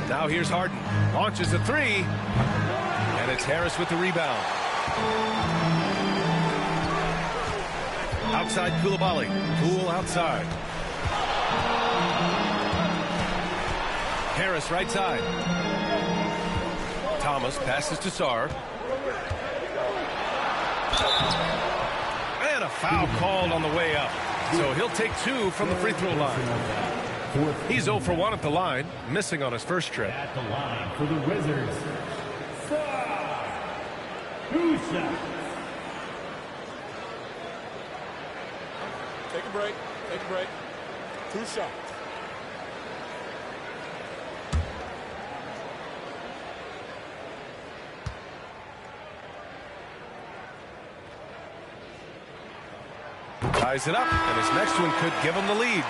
Now here's Harden. Launches a 3. And it's Harris with the rebound. Outside Coulibaly. Poole outside. Harris right side. Thomas passes to Sarr. And a foul called on the way up. So he'll take 2 from the free throw line. He's 0 for 1 at the line, missing on his first trip. At the line for the Wizards, Usha. Take a break. Take a break. 2 shots. Ties it up, and his next one could give him the lead.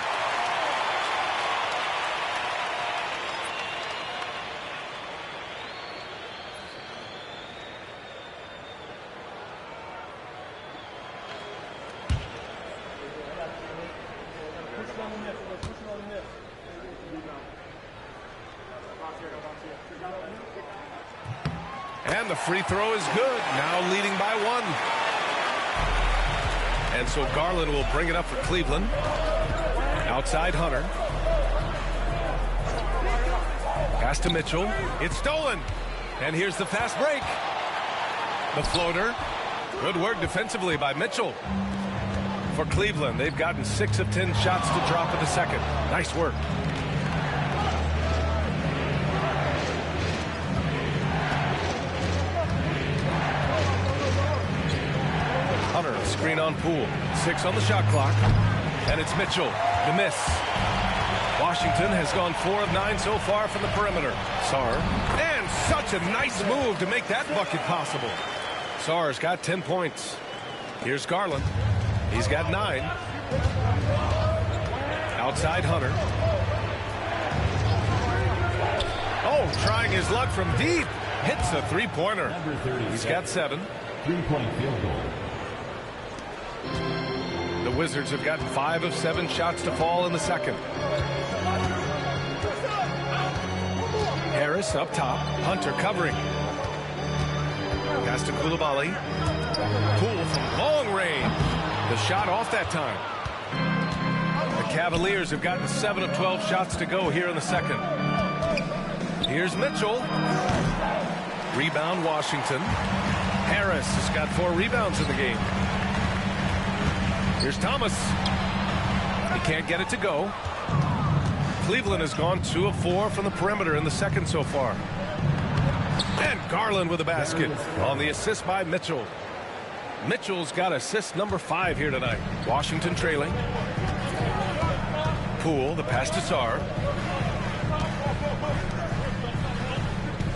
And the free throw is good. Now leading by 1. And so Garland will bring it up for Cleveland. Outside Hunter. Pass to Mitchell. It's stolen. And here's the fast break. The floater. Good work defensively by Mitchell. For Cleveland, they've gotten 6 of 10 shots to drop in the second. Nice work. Hunter, screen on Poole. 6 on the shot clock. And it's Mitchell. The miss. Washington has gone 4 of 9 so far from the perimeter. Sarr. And such a nice move to make that bucket possible. Sarr's got 10 points. Here's Garland. He's got 9. Outside Hunter. Oh, trying his luck from deep. Hits a 3-pointer. He's got 7. 3-point field goal. The Wizards have gotten 5 of 7 shots to fall in the second. Harris up top. Hunter covering. Pass to Coulibaly. Poole from long range. The shot off that time. The Cavaliers have gotten 7 of 12 shots to go here in the second. Here's Mitchell. Rebound, Washington. Harris has got 4 rebounds in the game. Here's Thomas. He can't get it to go. Cleveland has gone 2 of 4 from the perimeter in the second so far. And Garland with a basket on the assist by Mitchell. Mitchell's got assist number 5 here tonight. Washington trailing. Poole, the pass to Sarr.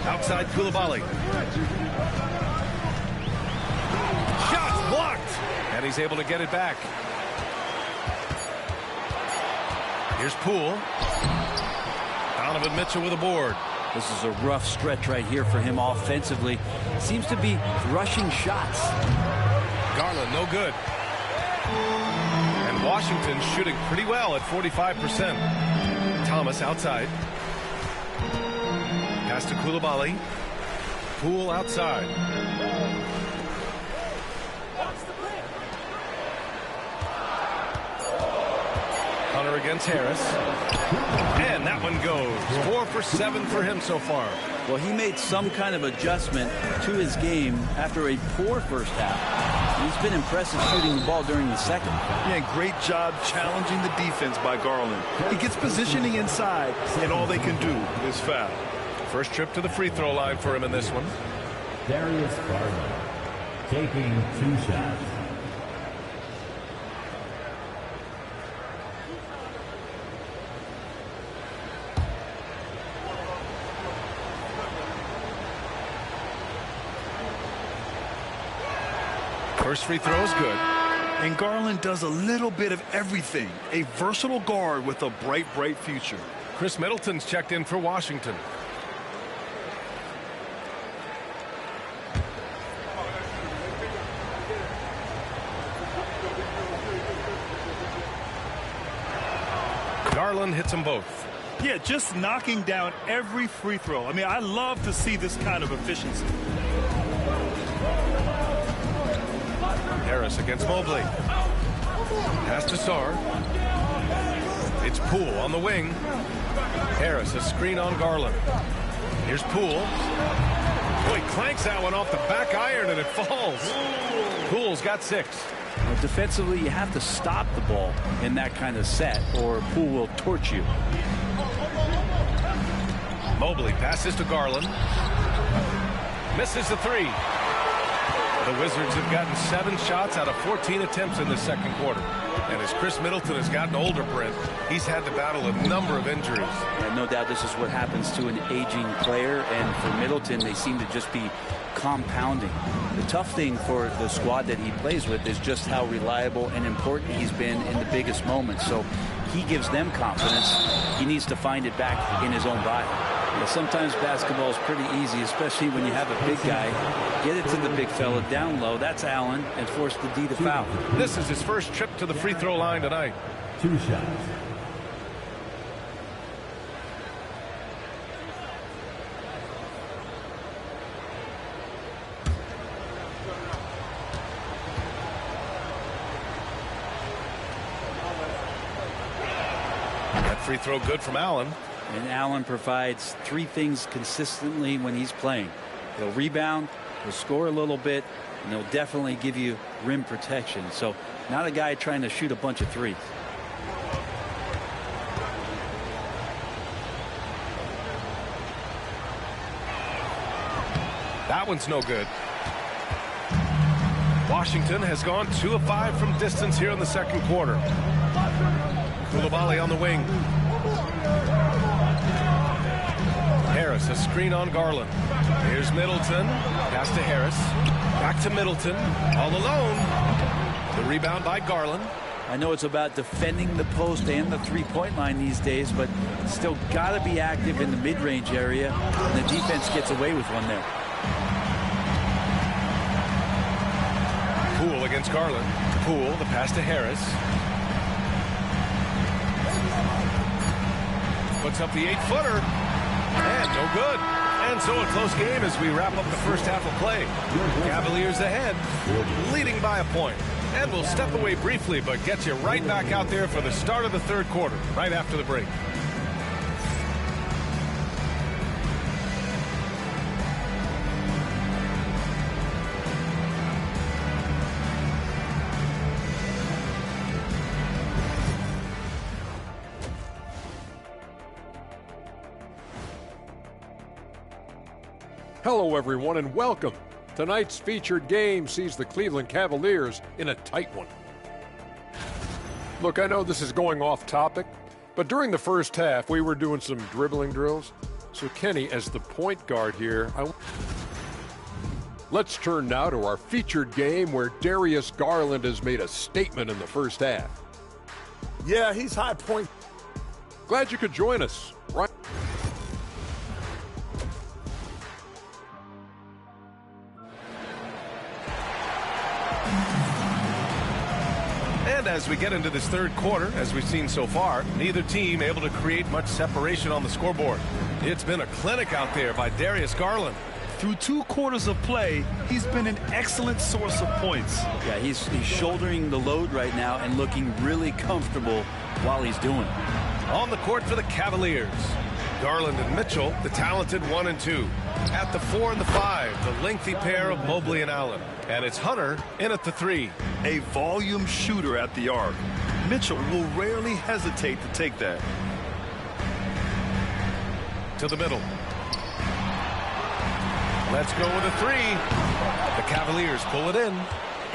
Outside Coulibaly. Shots blocked. And he's able to get it back. Here's Poole. Donovan Mitchell with a board. This is a rough stretch right here for him offensively. Seems to be rushing shots. Garland, no good. And Washington shooting pretty well at 45%. Thomas outside. Pass to Coulibaly. Poole outside. Hunter against Harris. And that one goes. 4 for 7 for him so far. Well, he made some kind of adjustment to his game after a poor first half. He's been impressive shooting the ball during the second. Yeah, great job challenging the defense by Garland. He gets positioning inside, and all they can do is foul. First trip to the free throw line for him in this one. Darius Garland taking 2 shots. First free throw is good. And Garland does a little bit of everything. A versatile guard with a bright, bright future. Chris Middleton's checked in for Washington. Garland hits them both. Yeah, just knocking down every free throw. I mean, I love to see this kind of efficiency. Harris against Mobley. Pass to Sarr. It's Poole on the wing. Harris, a screen on Garland. Here's Poole. Boy, clanks that one off the back iron and it falls. Poole's got 6. Well, defensively, you have to stop the ball in that kind of set or Poole will torch you. Mobley passes to Garland. Misses the 3. The Wizards have gotten 7 shots out of 14 attempts in the second quarter. And as Chris Middleton has gotten older, Brent, he's had to battle a number of injuries. Yeah, no doubt this is what happens to an aging player. And for Middleton, they seem to just be compounding. The tough thing for the squad that he plays with is just how reliable and important he's been in the biggest moments. So he gives them confidence. He needs to find it back in his own body. Yeah, sometimes basketball is pretty easy, especially when you have a big guy. Get it to the big fella down low. That's Allen, and force the D to foul. This is his first trip to the free throw line tonight. 2 shots. That free throw good from Allen. And Allen provides 3 things consistently when he's playing. He'll rebound, he'll score a little bit, and he'll definitely give you rim protection. So not a guy trying to shoot a bunch of 3s. That one's no good. Washington has gone 2 of 5 from distance here in the second quarter. Coulibaly on the wing. Harris, a screen on Garland. Here's Middleton. Pass to Harris. Back to Middleton. All alone. The rebound by Garland. I know it's about defending the post and the three-point line these days, but still got to be active in the mid-range area. And the defense gets away with one there. Poole against Garland. Poole, the pass to Harris. Puts up the 8-footer. And no good. And so a close game as we wrap up the first half of play. Cavaliers ahead, leading by a point. And we'll step away briefly, but get you right back out there for the start of the third quarter, right after the break. Hello, everyone, and welcome. Tonight's featured game sees the Cleveland Cavaliers in a tight one. Look, I know this is going off topic, but during the first half, we were doing some dribbling drills. So, Kenny, as the point guard here, let's turn now to our featured game where Darius Garland has made a statement in the first half. Yeah, he's high point. Glad you could join us. Right. And as we get into this third quarter, as we've seen so far, neither team able to create much separation on the scoreboard. It's been a clinic out there by Darius Garland. Through 2 quarters of play, he's been an excellent source of points. Yeah, he's shouldering the load right now and looking really comfortable while he's doing it. On the court for the Cavaliers, Garland and Mitchell, the talented 1 and 2. At the 4 and the 5, the lengthy pair of Mobley and Allen. And it's Hunter in at the 3. A volume shooter at the arc. Mitchell will rarely hesitate to take that. To the middle. Let's go with a 3. The Cavaliers pull it in.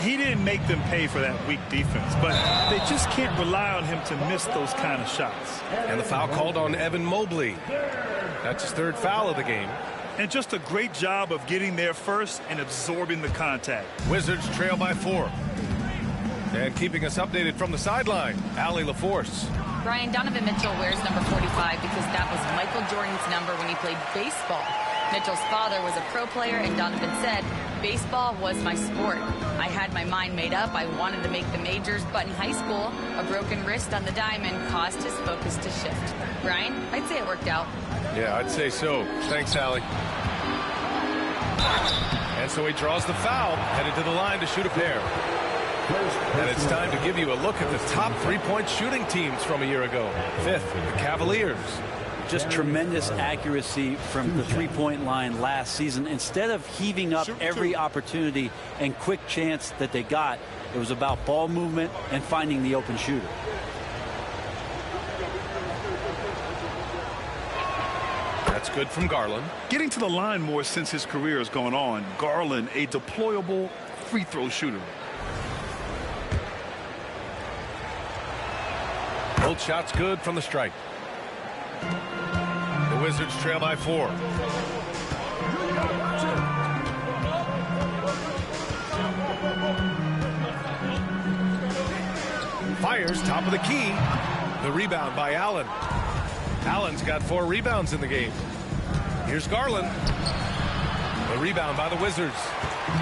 He didn't make them pay for that weak defense, but they just can't rely on him to miss those kind of shots. And the foul called on Evan Mobley. That's his 3rd foul of the game. And just a great job of getting there first and absorbing the contact. Wizards trail by 4. And keeping us updated from the sideline, Allie LaForce. Brian, Donovan Mitchell wears number 45 because that was Michael Jordan's number when he played baseball. Mitchell's father was a pro player, and Donovan said, baseball was my sport. I had my mind made up. I wanted to make the majors, but in high school, a broken wrist on the diamond caused his focus to shift. Brian, I'd say it worked out. Yeah, I'd say so. Thanks, Allie. And so he draws the foul, headed to the line to shoot a pair. And it's time to give you a look at the top 3-point shooting teams from a year ago. 5th, the Cavaliers. Just tremendous accuracy from the 3-point line last season. Instead of heaving up every opportunity and quick chance that they got, it was about ball movement and finding the open shooter. That's good from Garland. Getting to the line more since his career has gone on. Garland, a deployable free throw shooter. Both shots good from the stripe. The Wizards trail by 4. Fires top of the key. The rebound by Allen. Allen's got 4 rebounds in the game. Here's Garland. The rebound by the Wizards.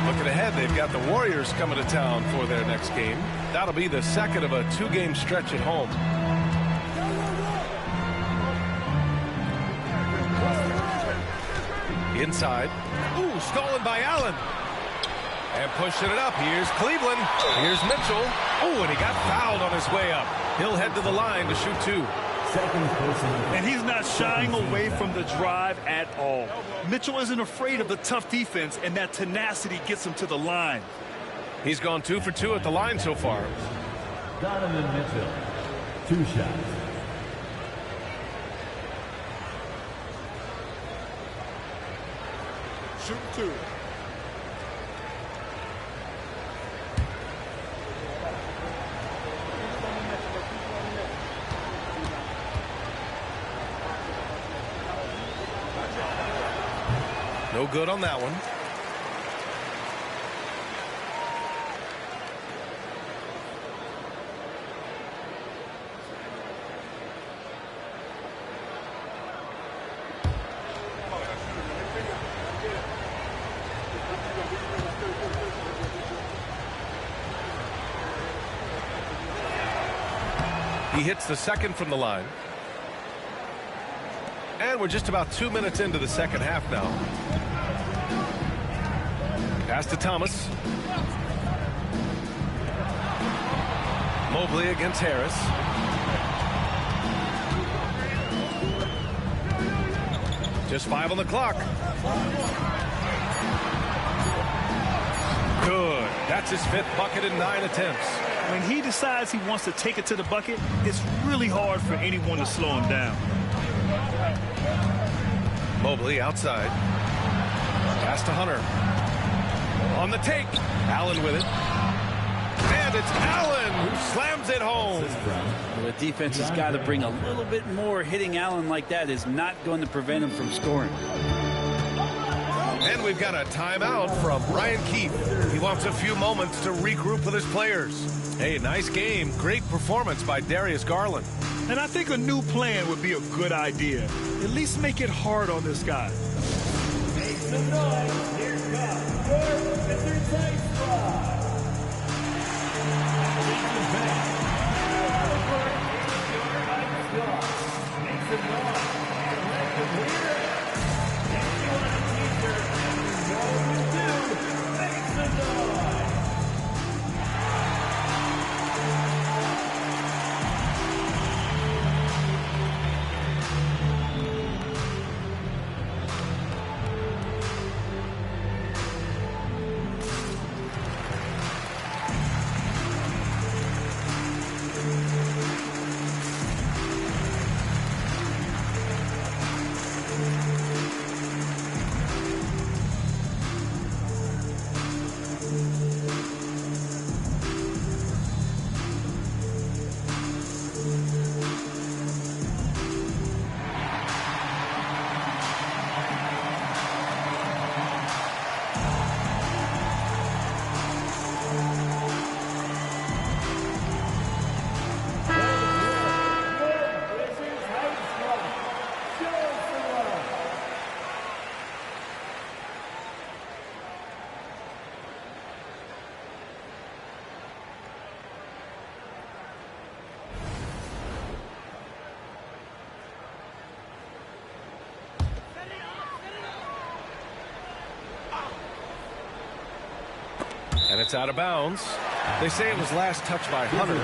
Looking ahead, they've got the Warriors coming to town for their next game. That'll be the second of a 2-game stretch at home. Inside. Ooh, stolen by Allen. And pushing it up. Here's Cleveland. Here's Mitchell. Oh, and he got fouled on his way up. He'll head to the line to shoot 2. And he's not shying away from the drive at all. Mitchell isn't afraid of the tough defense, and that tenacity gets him to the line. He's gone 2 for 2 at the line so far. Donovan Mitchell, 2 shots. Shoot 2. No good on that one. He hits the second from the line. And we're just about 2 minutes into the second half now. Pass to Thomas. Mobley against Harris. Just 5 on the clock. Good. That's his 5th bucket in 9 attempts. When he decides he wants to take it to the bucket, it's really hard for anyone to slow him down. Mobley outside. Pass to Hunter. On the take. Allen with it. And it's Allen who slams it home. Well, the defense has got to bring a little bit more. Hitting Allen like that is not going to prevent him from scoring. And we've got a timeout from Ryan Keefe. He wants a few moments to regroup with his players. Hey, nice game. Great performance by Darius Garland. And I think a new plan would be a good idea. At least make it hard on this guy. Make some noise. Here comes your Mr. Tight Squad. Make some noise. And let the leader. If you want a t-shirt, make some noise. And it's out of bounds. They say it was last touched by Hunter.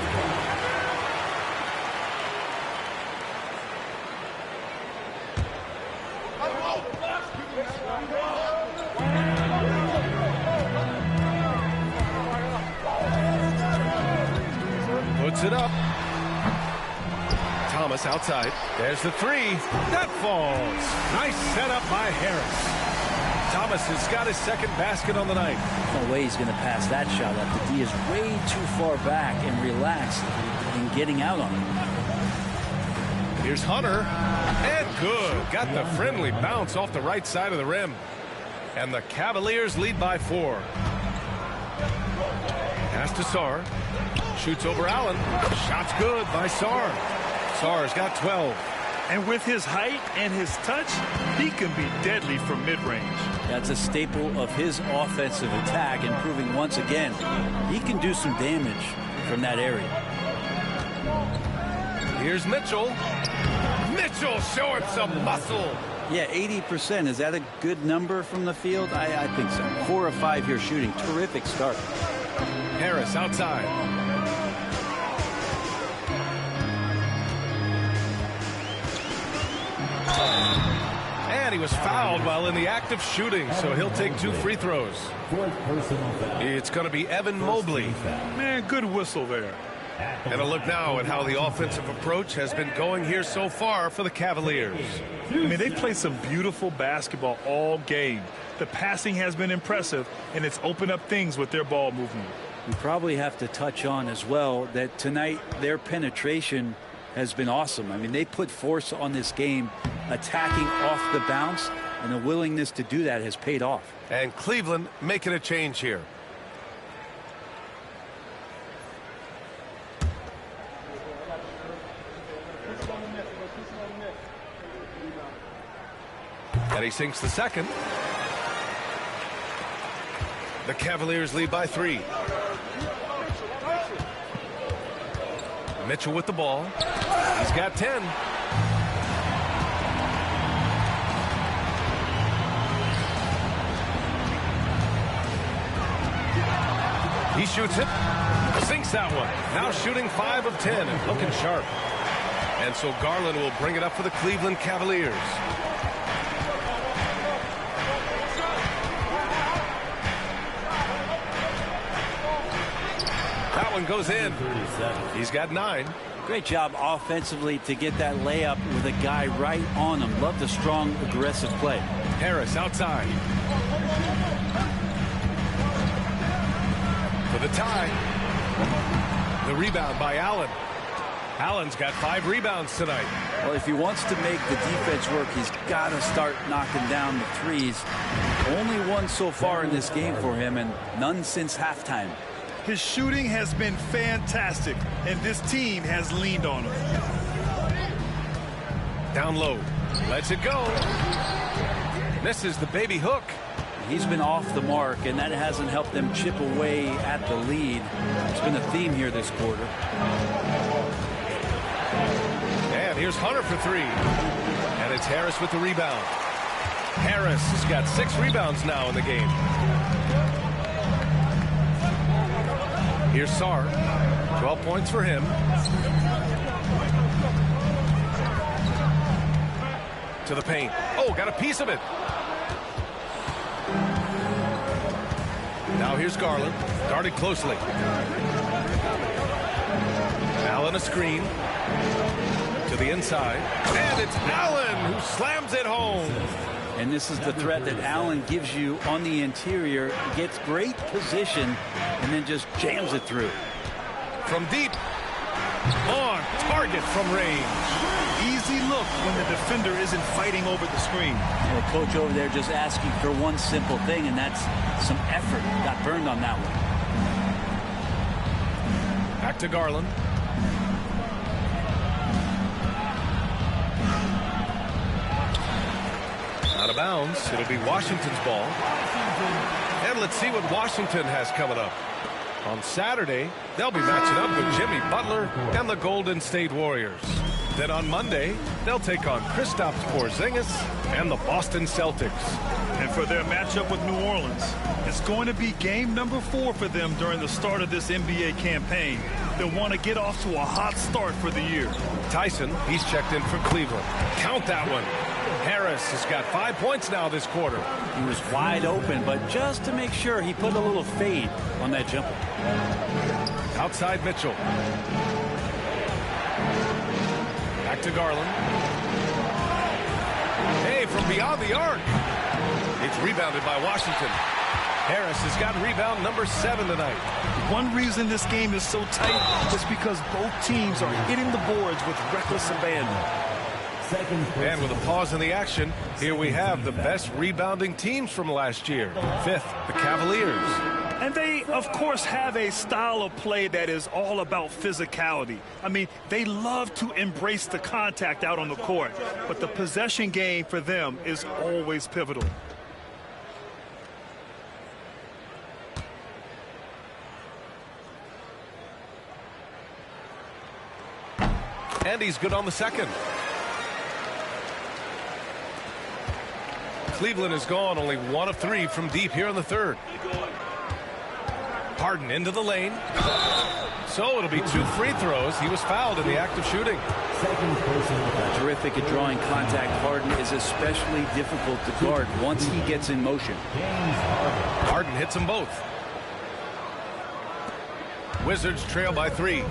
Puts it up. Thomas outside. There's the three. That falls. Nice setup by Harris. Thomas has got his second basket on the night. No way he's going to pass that shot up. The D is way too far back and relaxed in getting out on him. Here's Hunter. And good. Got the friendly bounce off the right side of the rim. And the Cavaliers lead by 4. Pass to Sarr. Shoots over Allen. Shot's good by Sarr. Sarr's got 12. And with his height and his touch, he can be deadly from mid-range. That's a staple of his offensive attack, and proving once again he can do some damage from that area. Here's Mitchell. Mitchell showing some muscle. Yeah, 80%. Is that a good number from the field? I think so. 4 of 5 here shooting. Terrific start. Harris outside. And he was fouled while in the act of shooting, so he'll take 2 free throws. It's going to be Evan Mobley. Man, good whistle there. And a look now at how the offensive approach has been going here so far for the Cavaliers. I mean, they played some beautiful basketball all game. The passing has been impressive, and it's opened up things with their ball movement. We probably have to touch on as well that tonight their penetration has been awesome. I mean, they put force on this game, attacking off the bounce, and the willingness to do that has paid off. And Cleveland making a change here. And he sinks the second. The Cavaliers lead by 3. Mitchell with the ball. He's got 10. He shoots it. Sinks that one. Now shooting 5 of 10 and looking sharp. And so Garland will bring it up for the Cleveland Cavaliers. That one goes in. He's got 9. Great job offensively to get that layup with a guy right on him. Love the strong, aggressive play. Harris outside. For the tie. The rebound by Allen. Allen's got 5 rebounds tonight. Well, if he wants to make the defense work, he's got to start knocking down the threes. Only one so far in this game for him, and none since halftime. His shooting has been fantastic, and this team has leaned on him. Down low. Lets it go. Misses the baby hook. He's been off the mark, and that hasn't helped them chip away at the lead. It's been a theme here this quarter. And here's Hunter for 3. And it's Harris with the rebound. Harris has got 6 rebounds now in the game. Here's Sarr. 12 points for him. To the paint. Oh, got a piece of it. Now here's Garland. Guarded closely. Allen a screen. To the inside. And it's Allen who slams it home. And this is the threat that Allen gives you on the interior. Gets great position and then just jams it through. From deep. On target from range. Easy look when the defender isn't fighting over the screen. And the coach over there just asking for one simple thing, and that's some effort. Got burned on that one. Back to Garland. Out of bounds. It'll be Washington's ball. And let's see what Washington has coming up. On Saturday, they'll be matching up with Jimmy Butler and the Golden State Warriors. Then on Monday, they'll take on Kristaps Porzingis and the Boston Celtics. And for their matchup with New Orleans, it's going to be game number 4 for them during the start of this NBA campaign. They'll want to get off to a hot start for the year. Tyson, he's checked in for Cleveland. Count that one. Harris has got 5 points now this quarter. He was wide open, but just to make sure, he put a little fade on that jumper. Outside Mitchell. Back to Garland. Hey, from beyond the arc. It's rebounded by Washington. Harris has got rebound number 7 tonight. One reason this game is so tight is because both teams are hitting the boards with reckless abandon. And with a pause in the action, here we have the best rebounding teams from last year. 5th, the Cavaliers. And they, of course, have a style of play that is all about physicality. I mean, they love to embrace the contact out on the court, but the possession game for them is always pivotal. And he's good on the second. Cleveland has gone only 1 of 3 from deep here in the third. Harden into the lane. So it'll be 2 free throws. He was fouled in the act of shooting. Terrific at drawing contact. Harden is especially difficult to guard once he gets in motion. Harden hits them both. Wizards trail by 3.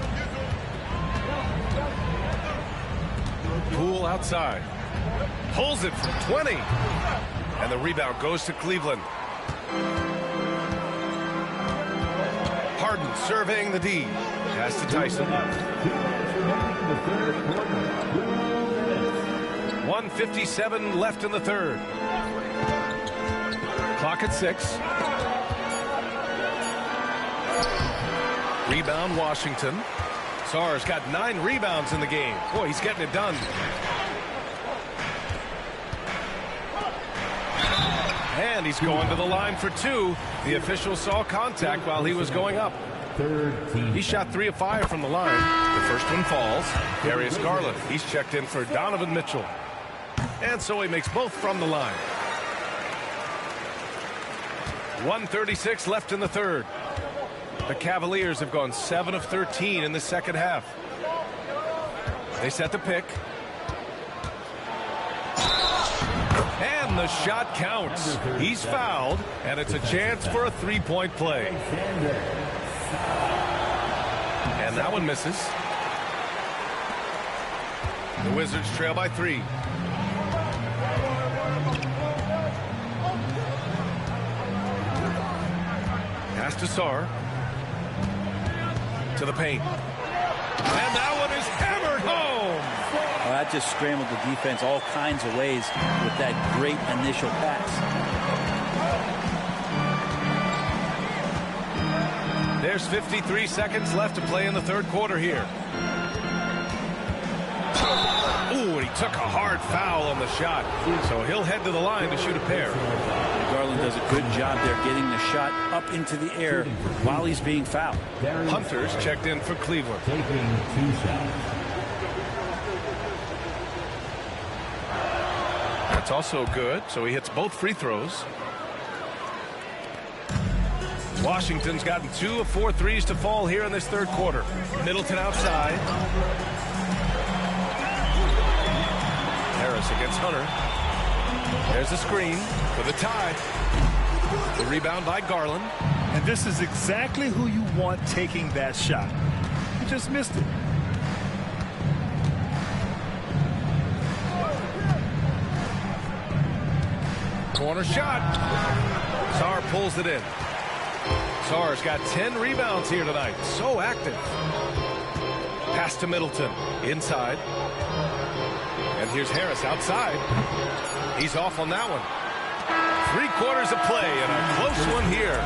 Poole outside. Pulls it from 20. And the rebound goes to Cleveland. Harden surveying the D. Pass to Tyson. 1:57 left in the third. Clock at 6. Rebound Washington. Sarr's got 9 rebounds in the game. Boy, he's getting it done. And he's going to the line for 2. The official saw contact while he was going up. He shot 3 of 5 from the line. The first one falls. Darius Garland. He's checked in for Donovan Mitchell. And so he makes both from the line. 1:36 left in the third. The Cavaliers have gone 7 of 13 in the second half. They set the pick. And the shot counts. He's fouled, and it's a chance for a 3-point play. And that one misses. The Wizards trail by 3. Pass to Sarr. To the paint. And that one is hammered home. Well, that just scrambled the defense all kinds of ways with that great initial pass. There's 53 seconds left to play in the third quarter here. Ooh, and he took a hard foul on the shot. So he'll head to the line to shoot a pair. Garland does a good job there getting the shot up into the air while he's being fouled. Hunter's checked in for Cleveland. That's also good, so he hits both free throws. Washington's gotten 2 of 4 threes to fall here in this third quarter. Middleton outside. Harris against Hunter. There's a screen for the tie. The rebound by Garland. And this is exactly who you want taking that shot. He just missed it. Corner shot. Sarr pulls it in. Sarr's got 10 rebounds here tonight. So active. Pass to Middleton. Inside. And here's Harris outside. He's off on that one. 3/4 of play and a close one here.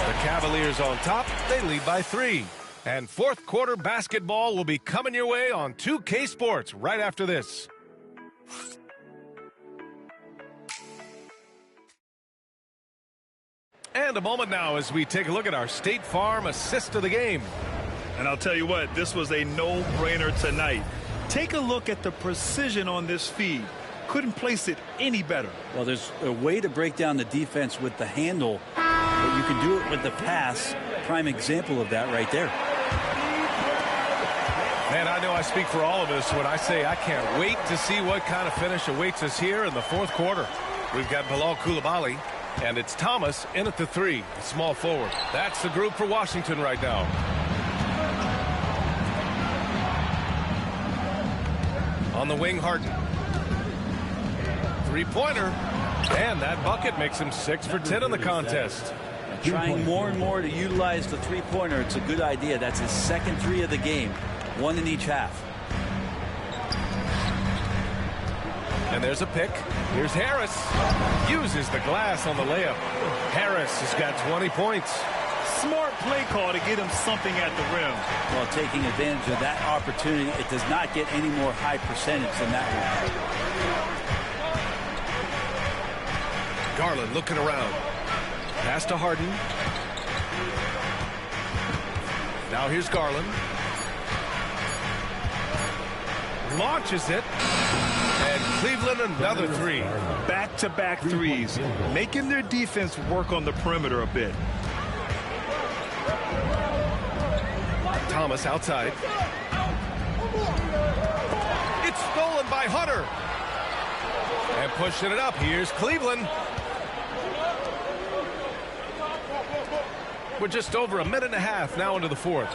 The Cavaliers on top. They lead by 3. And fourth quarter basketball will be coming your way on 2K Sports right after this. And a moment now as we take a look at our State Farm assist of the game. And I'll tell you what, this was a no-brainer tonight. Take a look at the precision on this feed. Couldn't place it any better. Well, there's a way to break down the defense with the handle, but you can do it with the pass. Prime example of that right there. Man, I know I speak for all of us when I say I can't wait to see what kind of finish awaits us here in the fourth quarter. We've got Bilal Coulibaly, and it's Thomas in at the 3, small forward. That's the group for Washington right now. On the wing, Harden. Three-pointer. And that bucket makes him 6 for 10 in the contest. Trying more and more to utilize the three-pointer. It's a good idea. That's his second 3 of the game. 1 in each half. And there's a pick. Here's Harris. Uses the glass on the layup. Harris has got 20 points. Smart play call to get him something at the rim. Well, taking advantage of that opportunity, it does not get any more high percentage than that one. Garland looking around. Pass to Harden. Now here's Garland. Launches it. And Cleveland another 3. Back-to-back threes, making their defense work on the perimeter a bit. Thomas outside. It's stolen by Hunter. And pushing it up. Here's Cleveland. We're just over a minute and a half now into the fourth.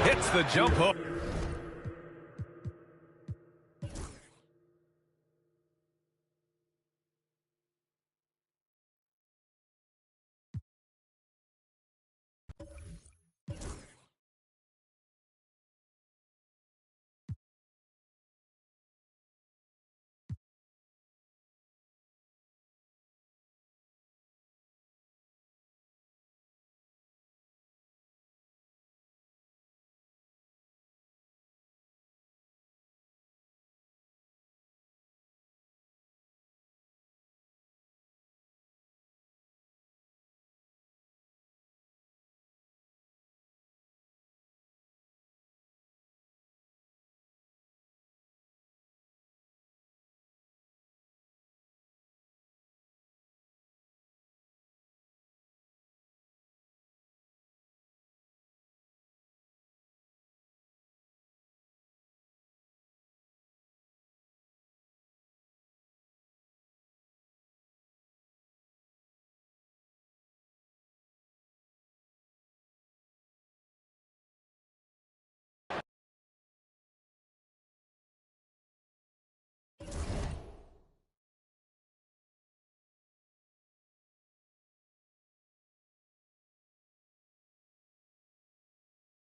Hits the jump hook.